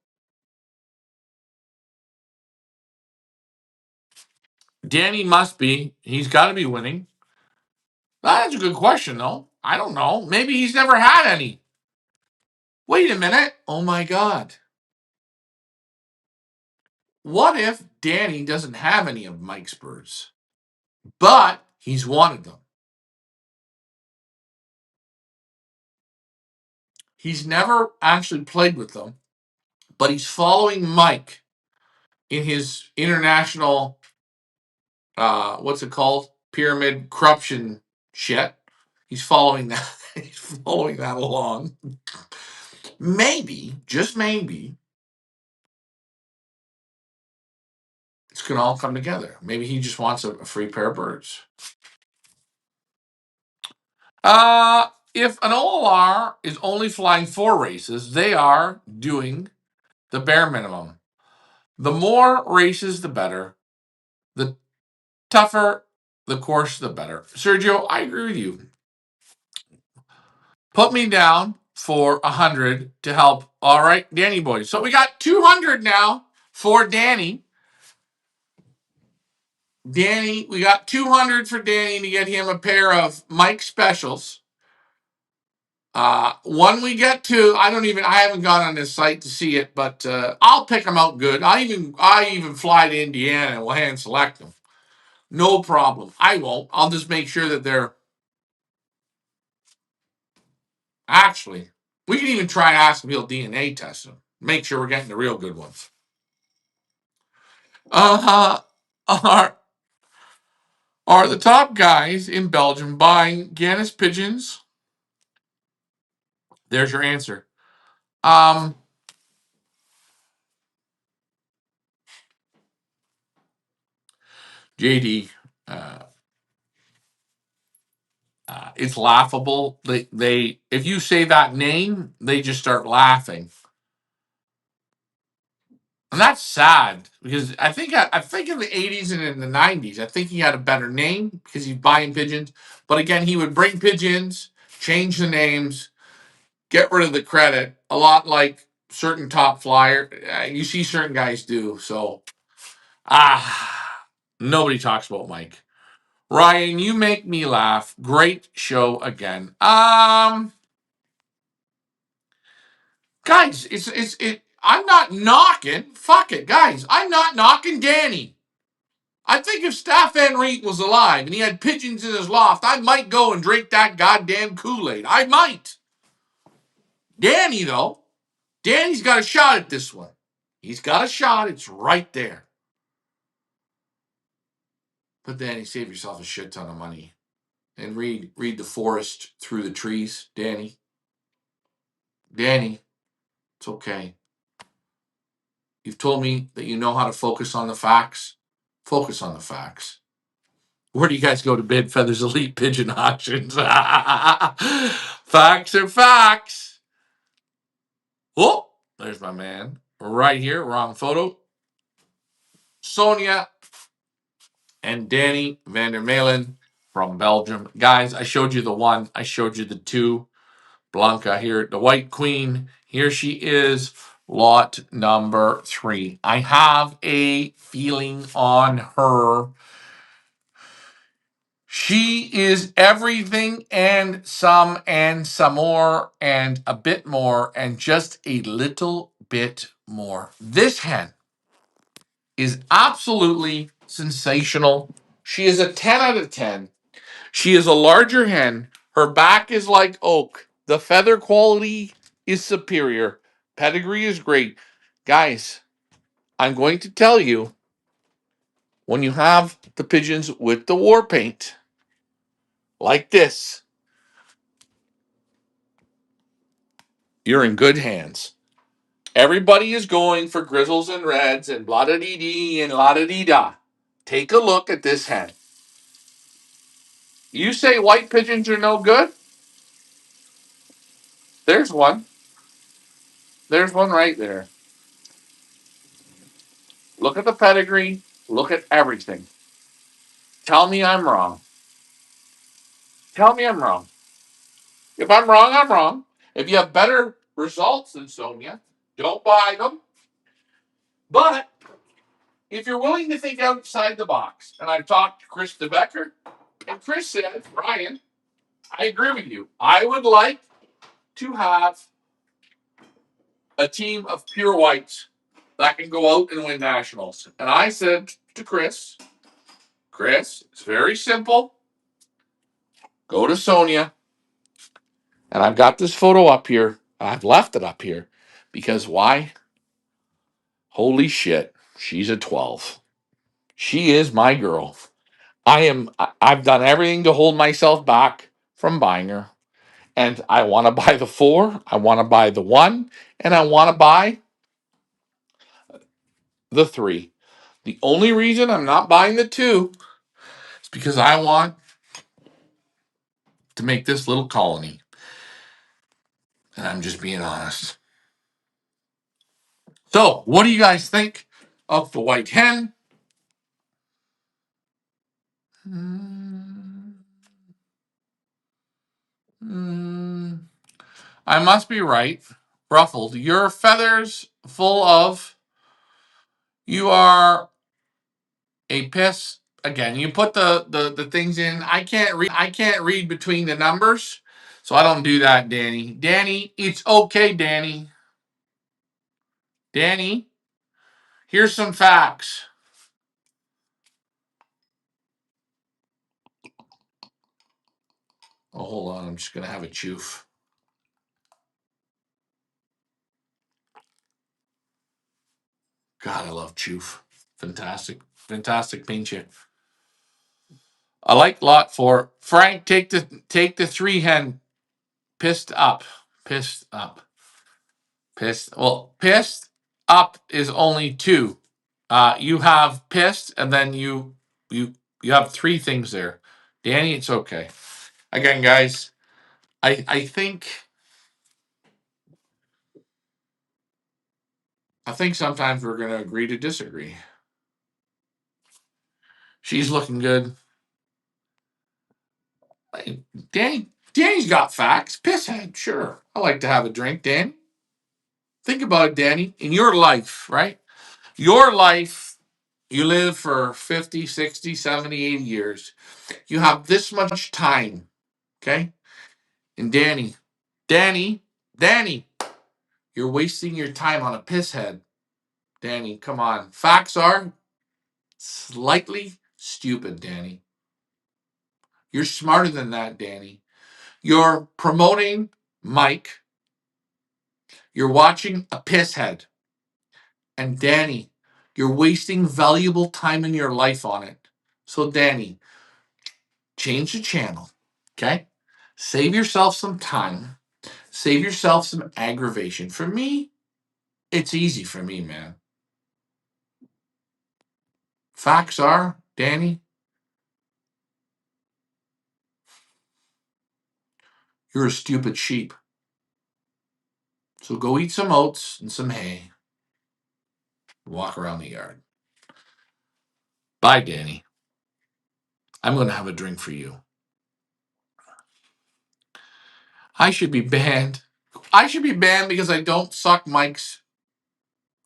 A: Danny must be. He's got to be winning. That's a good question, though. I don't know. Maybe he's never had any. Wait a minute. Oh, my God. What if Danny doesn't have any of Mike's birds, but he's wanted them? He's never actually played with them, but he's following Mike in his international, what's it called? Pyramid corruption shit. He's following that. He's following that along. Maybe, just maybe, it's going to all come together. Maybe he just wants a free pair of birds. If an OLR is only flying 4 races, they are doing the bare minimum. The more races, the better. The tougher the course, the better. Sergio, I agree with you. Put me down for 100 to help. All right, Danny boys. So we got 200 now for Danny. Danny, we got 200 for Danny to get him a pair of Mike specials. When we get to, I haven't gone on this site to see it, but I'll pick them out good. I even fly to Indiana and we'll hand select them. No problem. I won't. I'll just make sure that they're actually. We can even try and ask if he'll DNA test them. Make sure we're getting the real good ones. Are are the top guys in Belgium buying Gannis pigeons? There's your answer. JD, uh, it's laughable. They if you say that name, they just start laughing, and that's sad because I think in the '80s and in the '90s, I think he had a better name because he's buying pigeons. But again, he would bring pigeons, change the names, get rid of the credit, a lot like certain top flyer. You see certain guys do. So nobody talks about Mike. Ryan, you make me laugh. Great show again. Guys, it. I'm not knocking. Fuck it, guys. I'm not knocking Danny. I think if Staff Van Riet was alive and he had pigeons in his loft, I might go and drink that goddamn Kool-Aid. I might. Danny, though, Danny's got a shot at this one. He's got a shot. It's right there. But Danny, save yourself a shit ton of money and read The Forest Through the Trees, Danny. Danny, it's okay. You've told me that you know how to focus on the facts. Focus on the facts. Where do you guys go to bid Feathers Elite Pigeon Auctions? Facts are facts. Oh, there's my man. Right here, wrong photo. Sonia and Danny Vandermeulen from Belgium. Guys, I showed you the one. I showed you the two. Blanca here, the White Queen. Here she is, lot number 3. I have a feeling on her. She is everything and some more and a bit more and just a little bit more. This hen is absolutely sensational. She is a 10 out of 10. She is a larger hen. Her back is like oak. The feather quality is superior. Pedigree is great. Guys, I'm going to tell you, when you have the pigeons with the war paint like this, you're in good hands. Everybody is going for grizzles and reds and blah da dee dee and la da dee da. Take a look at this hen. You say white pigeons are no good? There's one. There's one right there. Look at the pedigree. Look at everything. Tell me I'm wrong. Tell me I'm wrong. If I'm wrong, I'm wrong. If you have better results than Sonia, don't buy them. But if you're willing to think outside the box, and I've talked to Chris DeBecker, and Chris said, Ryan, I agree with you. I would like to have a team of pure whites that can go out and win nationals. And I said to Chris, it's very simple. Go to Sonia. And I've got this photo up here. I've left it up here because why? Holy shit. She's a 12. She is my girl. I've done everything to hold myself back from buying her. And I want to buy the 4, I want to buy the 1, and I want to buy the 3. The only reason I'm not buying the 2 is because I want to make this little colony. And I'm just being honest. So, what do you guys think of the white hen? I must be right. Ruffled. Your feathers full of. You are a piss. Again, you put the things in. I can't read between the numbers. So I don't do that, Danny. Danny, it's okay, Danny. Danny, here's some facts. Oh, hold on. I'm just going to have a choof. God, I love choof. Fantastic. Fantastic paint you. I like lot 4. Frank, take the 3 hen. Pissed up. Pissed up. Pissed up is only 2. You have pissed, and then you have 3 things there. Danny, it's okay. Again, guys, I think sometimes we're gonna agree to disagree. She's looking good. Danny's got facts. Pisshead, sure. I like to have a drink, Danny. Think about it, Danny. In your life, right? Your life, you live for 50, 60, 70, 80 years. You have this much time, okay? And Danny, you're wasting your time on a pisshead. Danny, come on. Facts are slightly stupid, Danny. You're smarter than that, Danny. You're promoting Mike. You're watching a pisshead. And Danny, you're wasting valuable time in your life on it. So, Danny, change the channel, okay? Save yourself some time. Save yourself some aggravation. For me, it's easy for me, man. Facts are, Danny, you're a stupid sheep. So go eat some oats and some hay. Walk around the yard. Bye, Danny. I'm going to have a drink for you. I should be banned. I should be banned because I don't suck Mike's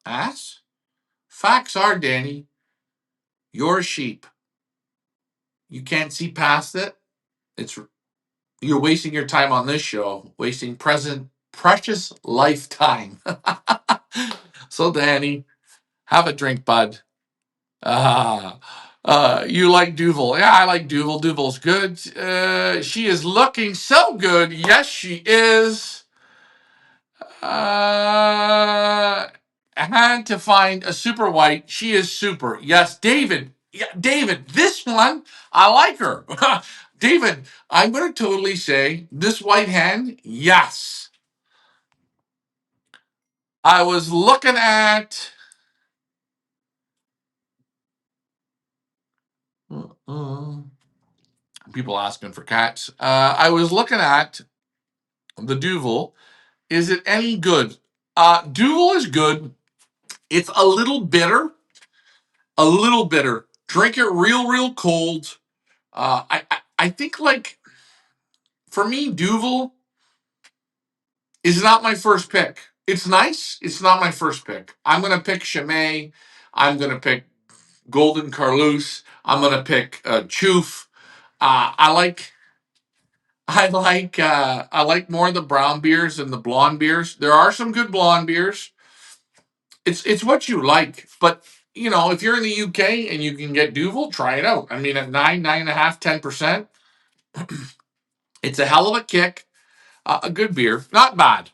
A: ass. Facts are, Danny, you're a sheep. You can't see past it. It's You're wasting your time on this show, wasting present precious lifetime. So, Danny, have a drink, bud. You like Duval? Yeah, I like Duval. Duval's good. She is looking so good. Yes, she is. I had to find a super white. She is super. Yes, David. Yeah, David. This one, I like her. David, I'm going to totally say this white hen. Yes, I was looking at. Uh, People asking for cats. I was looking at the Duvel. Is it any good? Duvel is good. It's a little bitter. A little bitter. Drink it real cold. I think like for me, Duvel is not my first pick. It's nice. It's not my first pick. I'm gonna pick Chimay. I'm gonna pick Golden Carluce. I'm gonna pick Choof. I like I like more of the brown beers than the blonde beers. There are some good blonde beers. It's what you like, but if you're in the UK and you can get Duvel, try it out. I mean, at 9.5, 10%, it's a hell of a kick. A good beer, not bad.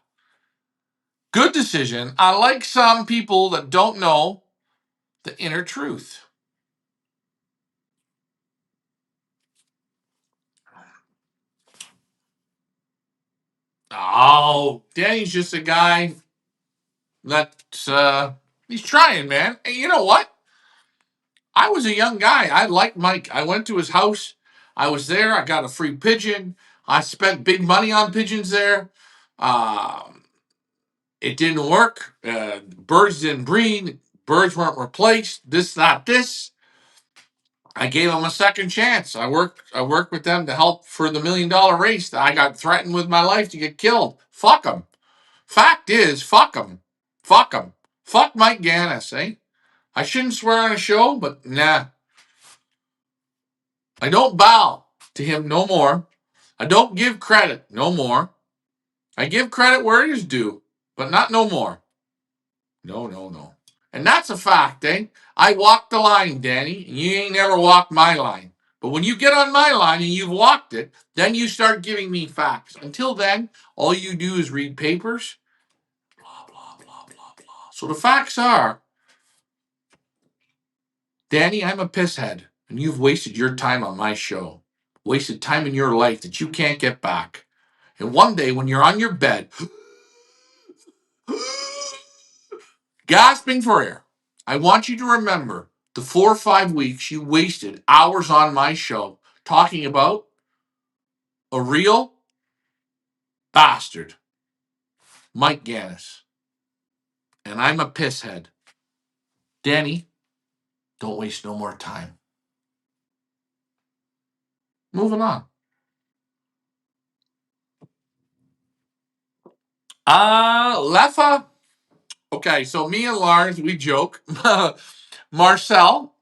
A: Good decision. I like some people that don't know the inner truth. Oh, Danny's just a guy that's he's trying, man. And you know what? I was a young guy. I liked Mike. I went to his house. I was there. I got a free pigeon. I spent big money on pigeons there. Um, it didn't work. Birds didn't breed. Birds weren't replaced. This, that, this. I gave them a second chance. I worked with them to help for the $1 million race. I got threatened with my life to get killed. Fuck them. Fact is, fuck them. Fuck them. Fuck Mike Gannis, eh? I shouldn't swear on a show, but nah. I don't bow to him no more. I don't give credit no more. I give credit where it is due, but not no more. No, no, no. And that's a fact, eh? I walked the line, Danny, and you ain't never walked my line. But when you get on my line and you've walked it, then you start giving me facts. Until then, all you do is read papers, blah, blah, blah, blah, blah. So the facts are, Danny, I'm a pisshead, and you've wasted your time on my show. Wasted time in your life that you can't get back. And one day when you're on your bed, gasping for air, I want you to remember the 4 or 5 weeks you wasted hours on my show talking about a real bastard, Mike Gannis. And I'm a pisshead. Danny, don't waste no more time. Moving on. Leffa. Okay, so me and Lars, we joke. Marcel.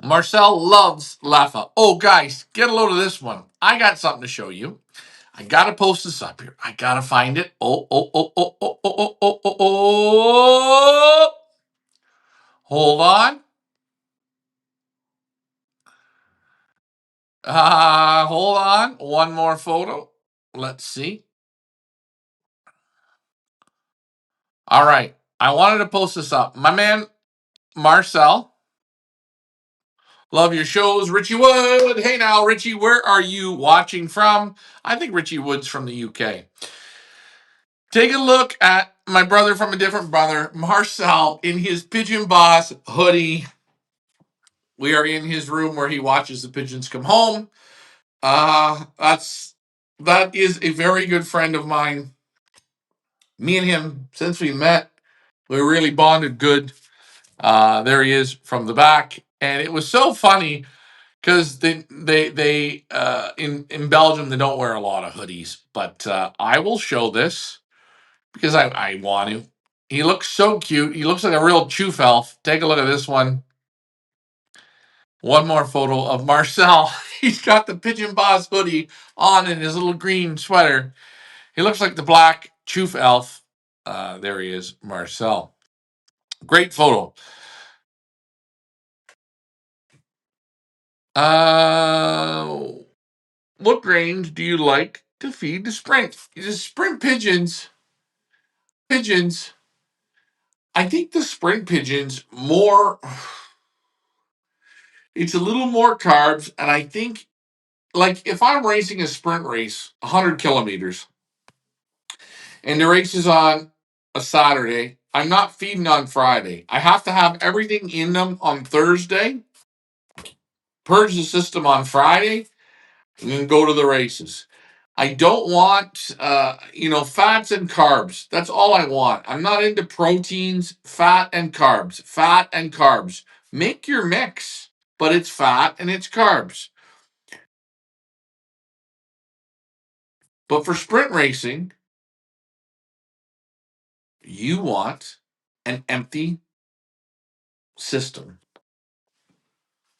A: Marcel loves Leffa. Oh, guys, get a load of this one. I got something to show you. I gotta post this up here. I gotta find it. Oh. Hold on. Hold on. One more photo. Let's see. All right. I wanted to post this up. My man, Marcel. Love your shows. Richie Wood. Hey now, Richie, where are you watching from? I think Richie Wood's from the UK. Take a look at my brother from a different brother, Marcel, in his Pigeon Boss hoodie. We are in his room where he watches the pigeons come home. That is a very good friend of mine. Me and him, since we met, we really bonded good. There he is from the back, and it was so funny because they in Belgium they don't wear a lot of hoodies, but I will show this because I want to. He looks so cute. He looks like a real choof elf. Take a look at this one. One more photo of Marcel. He's got the Pigeon Boss hoodie on and his little green sweater. He looks like the black choof elf. There he is, Marcel. Great photo. What range do you like to feed the sprint? The sprint pigeons. I think the sprint pigeons more. It's a little more carbs, and I think like if I'm racing a sprint race, 100 kilometers, and the race is on a Saturday, I'm not feeding on Friday. I have to have everything in them on Thursday, purge the system on Friday, and then go to the races. I don't want, fats and carbs. That's all I want. I'm not into proteins, fat and carbs. Fat and carbs. Make your mix, but it's fat and it's carbs. But for sprint racing, you want an empty system.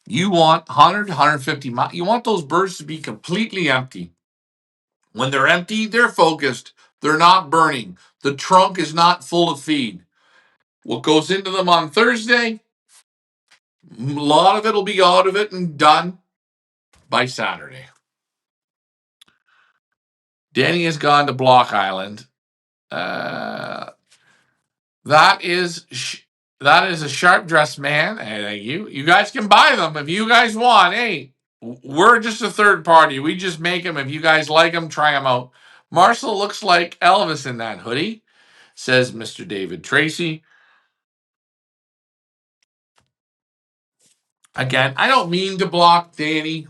A: You want 100 150 miles. You want those birds to be completely empty. When they're empty, they're focused. They're not burning. The trunk is not full of feed. What goes into them on Thursday, a lot of it will be out of it and done by Saturday. Danny has gone to Block Island. Uh, that is a sharp dressed man. And you guys can buy them if you guys want. Hey, we're just a third party. We just make them. If you guys like them, try them out. Marcel looks like Elvis in that hoodie, says Mr. David Tracy. Again, I don't mean to block Danny.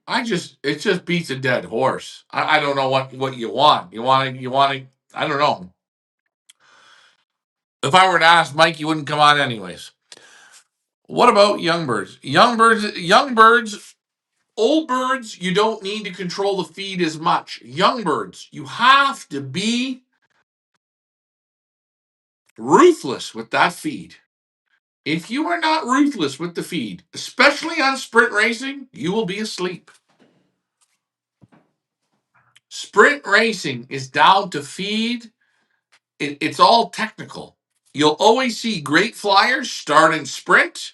A: It just beats a dead horse. I don't know what you want. You want to, I don't know. If I were to ask Mike, you wouldn't come on anyways. What about young birds? Young birds, old birds, you don't need to control the feed as much. Young birds, you have to be ruthless with that feed. If you are not ruthless with the feed, especially on sprint racing, you will be asleep. Sprint racing is down to feed. It's all technical. You'll always see great flyers start in sprint,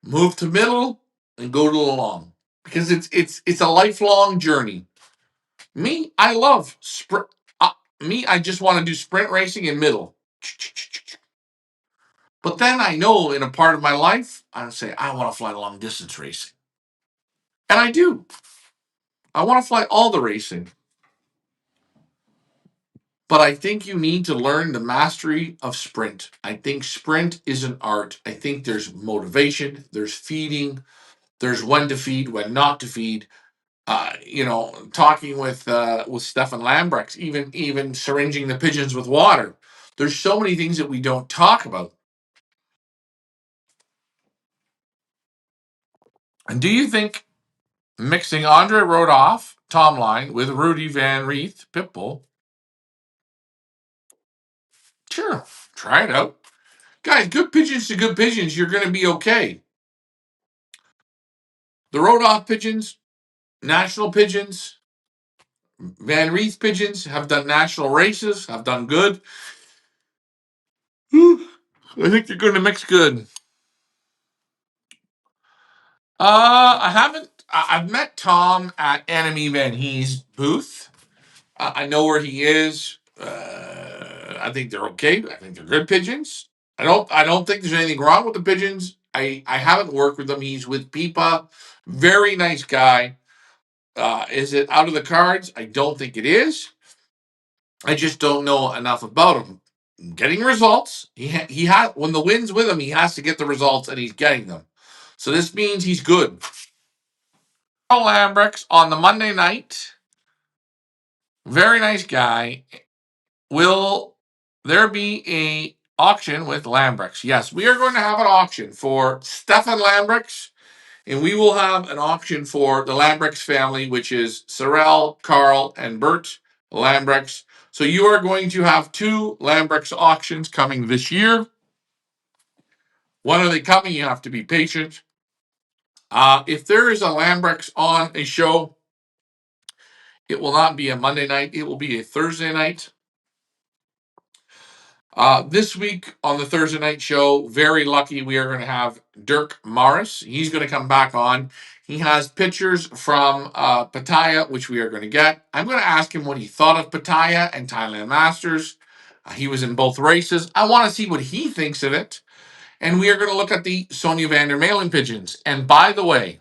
A: move to middle, and go to the long because it's a lifelong journey. Me, I love sprint. I just want to do sprint racing in middle. But then I know in a part of my life, I say I want to fly long distance racing, and I do. I want to fly all the racing. But I think you need to learn the mastery of sprint. I think sprint is an art. I think there's motivation, there's feeding, there's when to feed, when not to feed. Talking with Stefan Lambrecht, even syringing the pigeons with water. There's so many things that we don't talk about. And do you think mixing Andre Rodoff, Tom Line, with Rudy Van Rieth, Pitbull? Sure, try it out. Guys, good pigeons to good pigeons, you're going to be okay. The Rodoff pigeons, national pigeons, Van Rieth pigeons have done national races, have done good. I think they're going to mix good. I haven't. I've met Tom at Enemy Van Hees booth. I know where he is. I think they're okay. I think they're good pigeons. I don't think there's anything wrong with the pigeons. I haven't worked with them. He's with Pipa. Very nice guy. Is it out of the cards? I don't think it is. I just don't know enough about him. Getting results. He had when the wind's with him, he has to get the results, and he's getting them. So this means he's good. Carl Lambrechts on the Monday night. Very nice guy. Will there be a auction with Lambrechts? Yes, we are going to have an auction for Stefan Lambrechts And we will have an auction for the Lambrex family, which is Sorrel, Carl, and Bert Lambrex. So you are going to have 2 Lambrex auctions coming this year. When are they coming? You have to be patient. If there is a Lambrex on a show, it will not be a Monday night. It will be a Thursday night. This week on the Thursday night show, very lucky we are going to have Dirk Morris. He's going to come back on. He has pictures from Pattaya, which we are going to get. I'm going to ask him what he thought of Pattaya and Thailand Masters. He was in both races. I want to see what he thinks of it. And we are going to look at the Sonia van der Meulen pigeons. And by the way,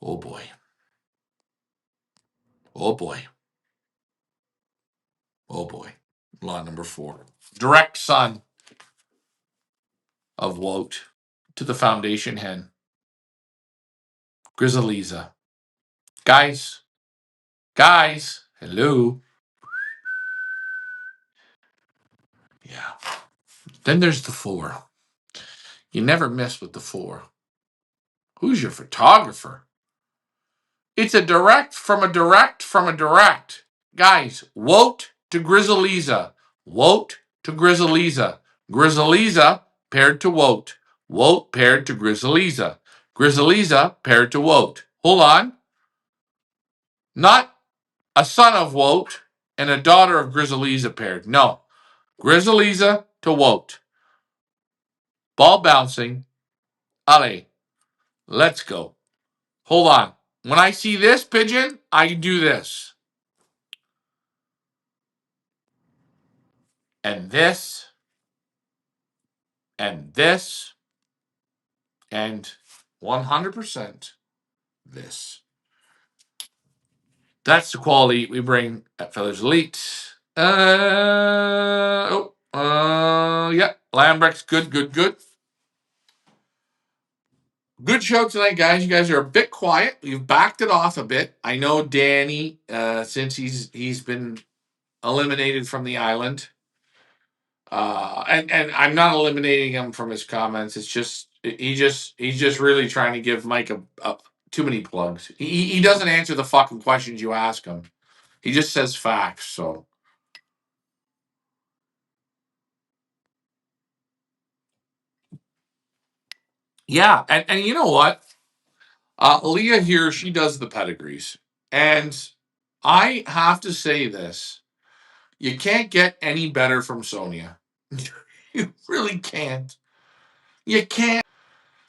A: oh boy, oh boy, oh boy. Lot number 4. Direct son of Wout to the foundation hen. Grizzliza. Guys, hello. Yeah. Then there's the 4. You never miss with the 4. Who's your photographer? It's a direct from a direct from a direct. Guys, Wout to Grizzliza. Wout to Grizzliza. Grizzliza paired to Wout. Wout paired to Grizzliza. Grizzliza paired to Wout. Hold on. Not a son of Wout and a daughter of Grizzliza paired. No. Grizzliza to Wout. Ball bouncing. Allez. Let's go. Hold on. When I see this pigeon, I do this. And this. And this. And 100% this. That's the quality we bring at Feathers Elite. Yeah. Lambrex, good. Good show tonight, guys. You guys are a bit quiet. We've backed it off a bit. I know Danny, since he's been eliminated from the island. And I'm not eliminating him from his comments. It's just he's just really trying to give Mike a too many plugs. He doesn't answer the fucking questions you ask him. He just says facts. So yeah, and you know what? Leah here, she does the pedigrees, and I have to say this: you can't get any better from Sonia. You really can't. You can't.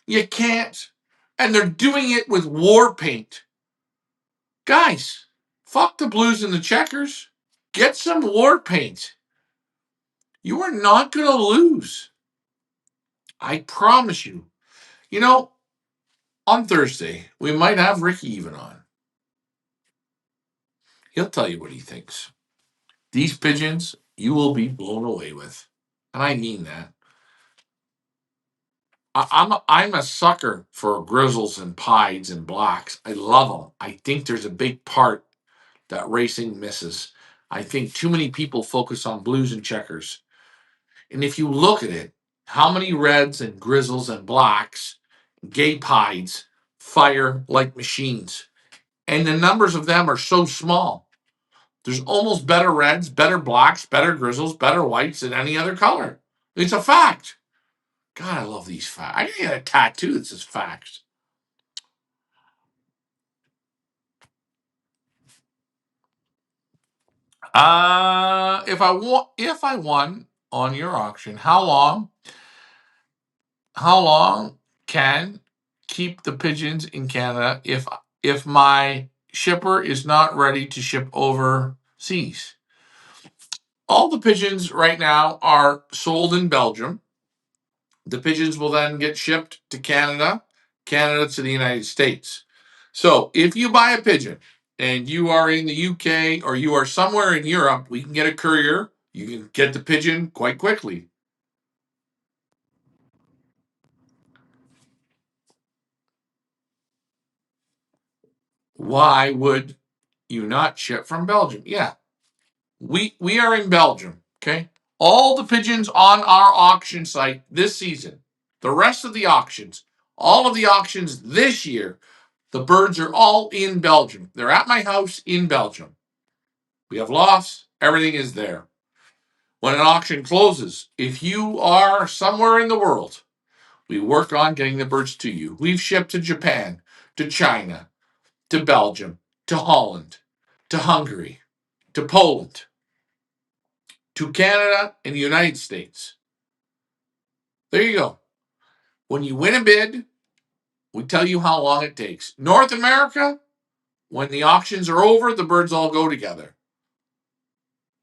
A: You can't. And they're doing it with war paint. Guys, fuck the blues and the checkers. Get some war paint. You are not going to lose. I promise you. You know, on Thursday, we might have Ricky even on. He'll tell you what he thinks. These pigeons, you will be blown away with. And I mean that. I'm a sucker for grizzles and pieds and blacks. I love them. I think there's a big part that racing misses. I think too many people focus on blues and checkers. And if you look at it, how many reds and grizzles and blacks, gay pieds, fire like machines? And the numbers of them are so small. There's almost better reds, better blacks, better grizzles, better whites than any other color. It's a fact. God, I love these facts. I can get a tattoo that says facts. If I won on your auction, how long can keep the pigeons in Canada if my shipper is not ready to ship overseas? All the pigeons right now are sold in Belgium. The pigeons will then get shipped to Canada, Canada to the United States. So if you buy a pigeon and you are in the UK or you are somewhere in Europe, we can get a courier. You can get the pigeon quite quickly. Why would you not ship from Belgium? Yeah, we are in Belgium. Okay, all the pigeons on our auction site this season, the rest of the auctions All of the auctions this year, the birds are all in Belgium. They're at my house in Belgium. We have lofts. Everything is there. When an auction closes, if you are somewhere in the world, we work on getting the birds to you. We've shipped to Japan, to China, to Belgium, to Holland, to Hungary, to Poland, to Canada, and the United States. There you go. When you win a bid, we tell you how long it takes. North America, when the auctions are over, the birds all go together.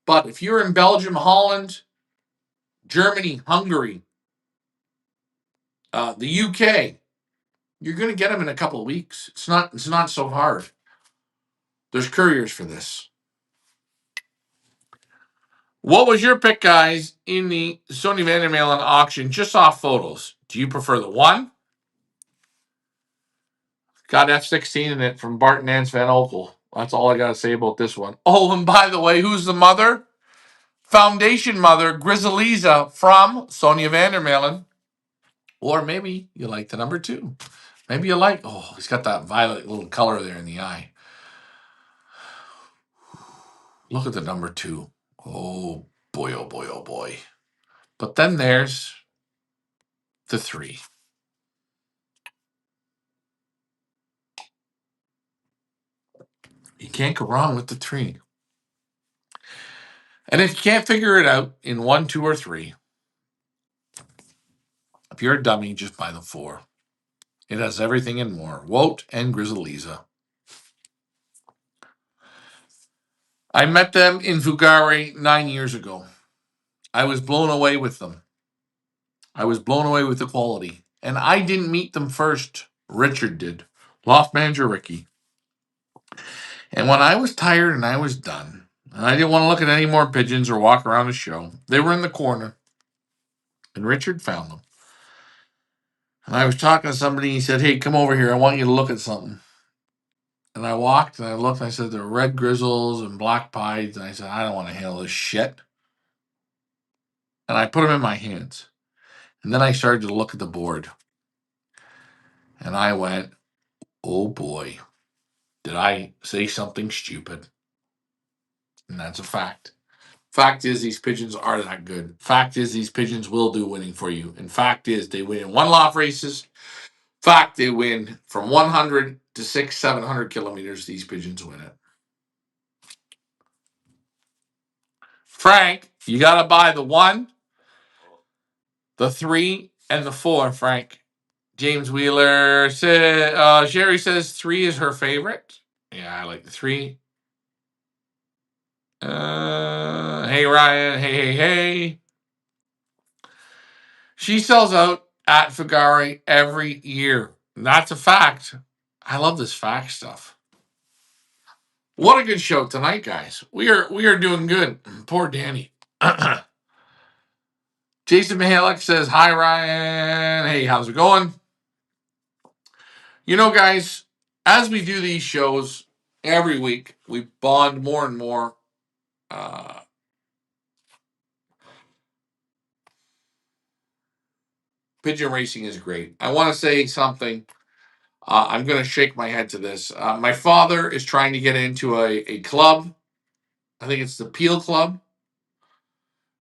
A: But if you're in Belgium, Holland, Germany, Hungary, the UK, you're going to get them in a couple of weeks. It's not so hard. There's couriers for this. What was your pick, guys, in the Sony Vandermeulen auction just off photos? Do you prefer the one? Got F16 in it from Bart Nance Van Okel. That's all I got to say about this one. Oh, and by the way, who's the mother? Foundation mother, Grizzliza from Sonia Vandermeulen. Or maybe you like the number 2. Maybe you like, oh, he's got that violet little color there in the eye. Look at the number 2. Oh, boy, oh, boy, oh, boy. But then there's the 3. You can't go wrong with the 3. And if you can't figure it out in 1, 2, or 3, if you're a dummy, just buy the 4. It has everything and more. Wout and Grizzliza. I met them in Fugare 9 years ago. I was blown away with them. I was blown away with the quality. And I didn't meet them first. Richard did. Loft manager Ricky. And when I was tired and I was done, and I didn't want to look at any more pigeons or walk around the show, they were in the corner. And Richard found them. And I was talking to somebody, he said, hey, come over here. I want you to look at something. And I walked and I looked and I said, there are red grizzles and black pieds. And I said, I don't want to handle this shit. And I put them in my hands. And then I started to look at the board. And I went, oh boy, did I say something stupid? And that's a fact. Fact is, these pigeons are that good. Fact is, these pigeons will do winning for you. And fact is, they win in one loft races. Fact, they win from 100 to 700 kilometers. These pigeons win it. Frank, you got to buy the 1, the 3, and the 4, Frank. James Wheeler said, Sherry says 3 is her favorite. Yeah, I like the 3. Hey, Ryan. Hey. She sells out at Fugare every year. That's a fact. I love this fact stuff. What a good show tonight, guys. We are doing good. Poor Danny. Jason Mihalik says, hi, Ryan. Hey, how's it going? You know, guys, as we do these shows every week, we bond more and more. Pigeon racing is great. I want to say something. I'm going to shake my head to this. My father is trying to get into a club. I think it's the Peel Club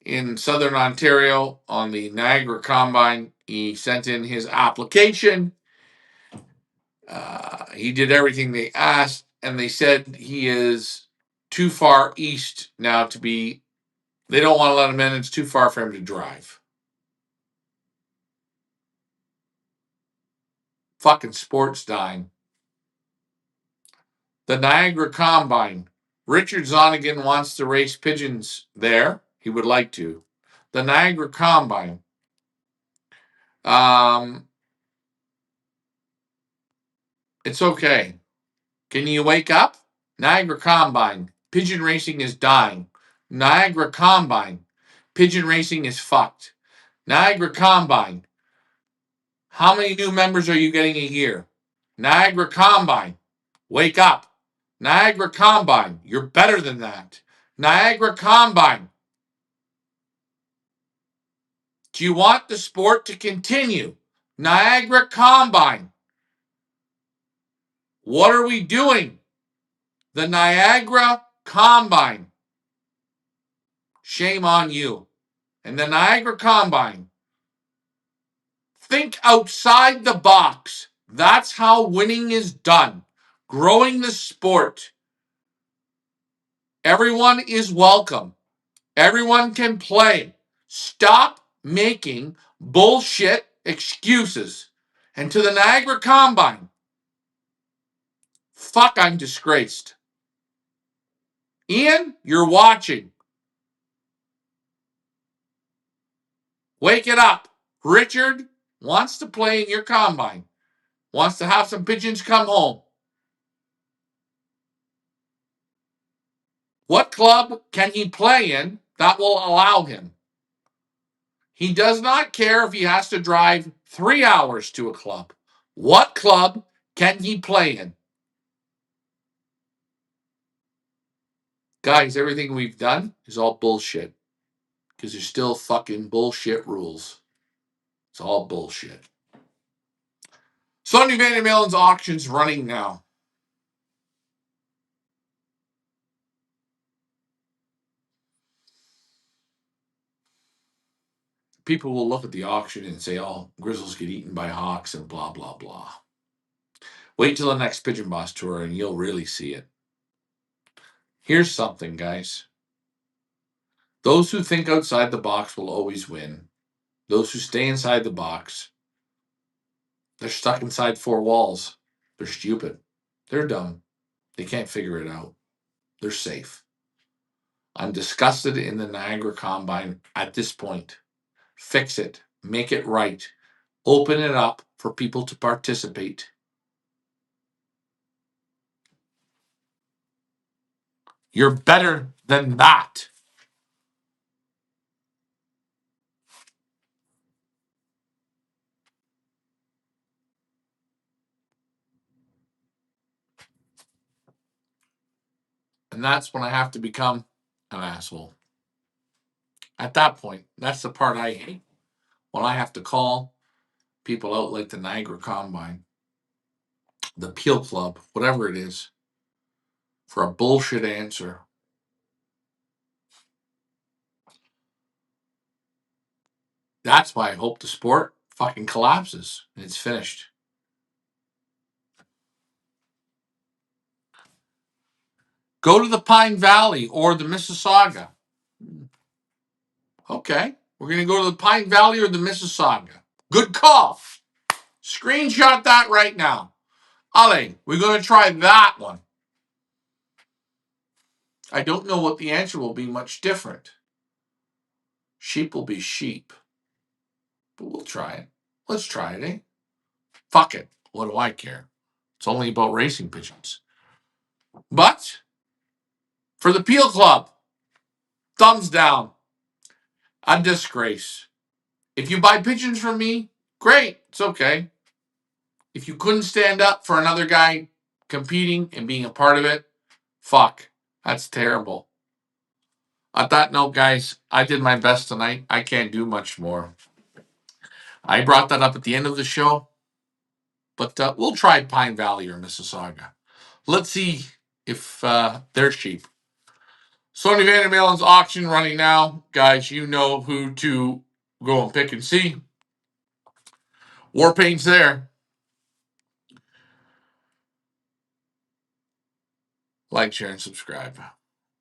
A: in Southern Ontario on the Niagara Combine. He sent in his application. He did everything they asked, and they said he is too far east now to be. They don't want to let him in. It's too far for him to drive. Fucking sports dying. The Niagara Combine. Richard Zonigan wants to race pigeons there. He would like to. The Niagara Combine. It's okay. Can you wake up? Niagara Combine. Pigeon racing is dying. Niagara Combine. Pigeon racing is fucked. Niagara Combine. How many new members are you getting a year? Niagara Combine. Wake up. Niagara Combine. You're better than that. Niagara Combine. Do you want the sport to continue? Niagara Combine. What are we doing? The Niagara Combine. Shame on you. And the Niagara Combine. Think outside the box. That's how winning is done. Growing the sport. Everyone is welcome. Everyone can play. Stop making bullshit excuses. And to the Niagara Combine, fuck, I'm disgraced. Ian, you're watching. Wake it up. Richard wants to play in your combine. Wants to have some pigeons come home. What club can he play in that will allow him? He does not care if he has to drive 3 hours to a club. What club can he play in? Guys, everything we've done is all bullshit. Because there's still fucking bullshit rules. It's all bullshit. Sonny Van Malen's auction's running now. People will look at the auction and say, oh, grizzles get eaten by hawks and blah, blah, blah. Wait till the next Pigeon Boss tour and you'll really see it. Here's something, guys. Those who think outside the box will always win. Those who stay inside the box, they're stuck inside 4 walls. They're stupid. They're dumb. They can't figure it out. They're safe. I'm disgusted in the Niagara Combine at this point. Fix it. Make it right. Open it up for people to participate. You're better than that. And that's when I have to become an asshole. At that point, that's the part I hate. When I have to call people out like the Niagara Combine, the Peel Club, whatever it is, for a bullshit answer. That's why I hope the sport fucking collapses and it's finished. Go to the Pine Valley or the Mississauga. Okay, we're going to go to the Pine Valley or the Mississauga. Good call. Screenshot that right now. Ale, we're going to try that one. I don't know what the answer will be much different. Sheep will be sheep. But we'll try it. Let's try it, eh? Fuck it. What do I care? It's only about racing pigeons. But for the Peel Club, thumbs down. A disgrace. If you buy pigeons from me, great. It's okay. If you couldn't stand up for another guy competing and being a part of it, fuck. That's terrible. On that note, guys, I did my best tonight. I can't do much more. I brought that up at the end of the show, but we'll try Pine Valley or Mississauga. Let's see if they're cheap. Sony Van Malen's auction running now. Guys, you know who to go and pick and see. Warpaint's there. Like, share, and subscribe.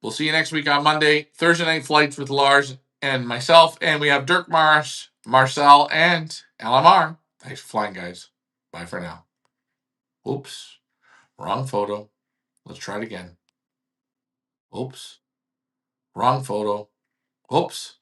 A: We'll see you next week on Monday. Thursday night flights with Lars and myself. And we have Dirk Mars, Marcel, and LMR. Thanks for flying, guys. Bye for now. Oops. Wrong photo. Let's try it again. Oops. Wrong photo. Oops.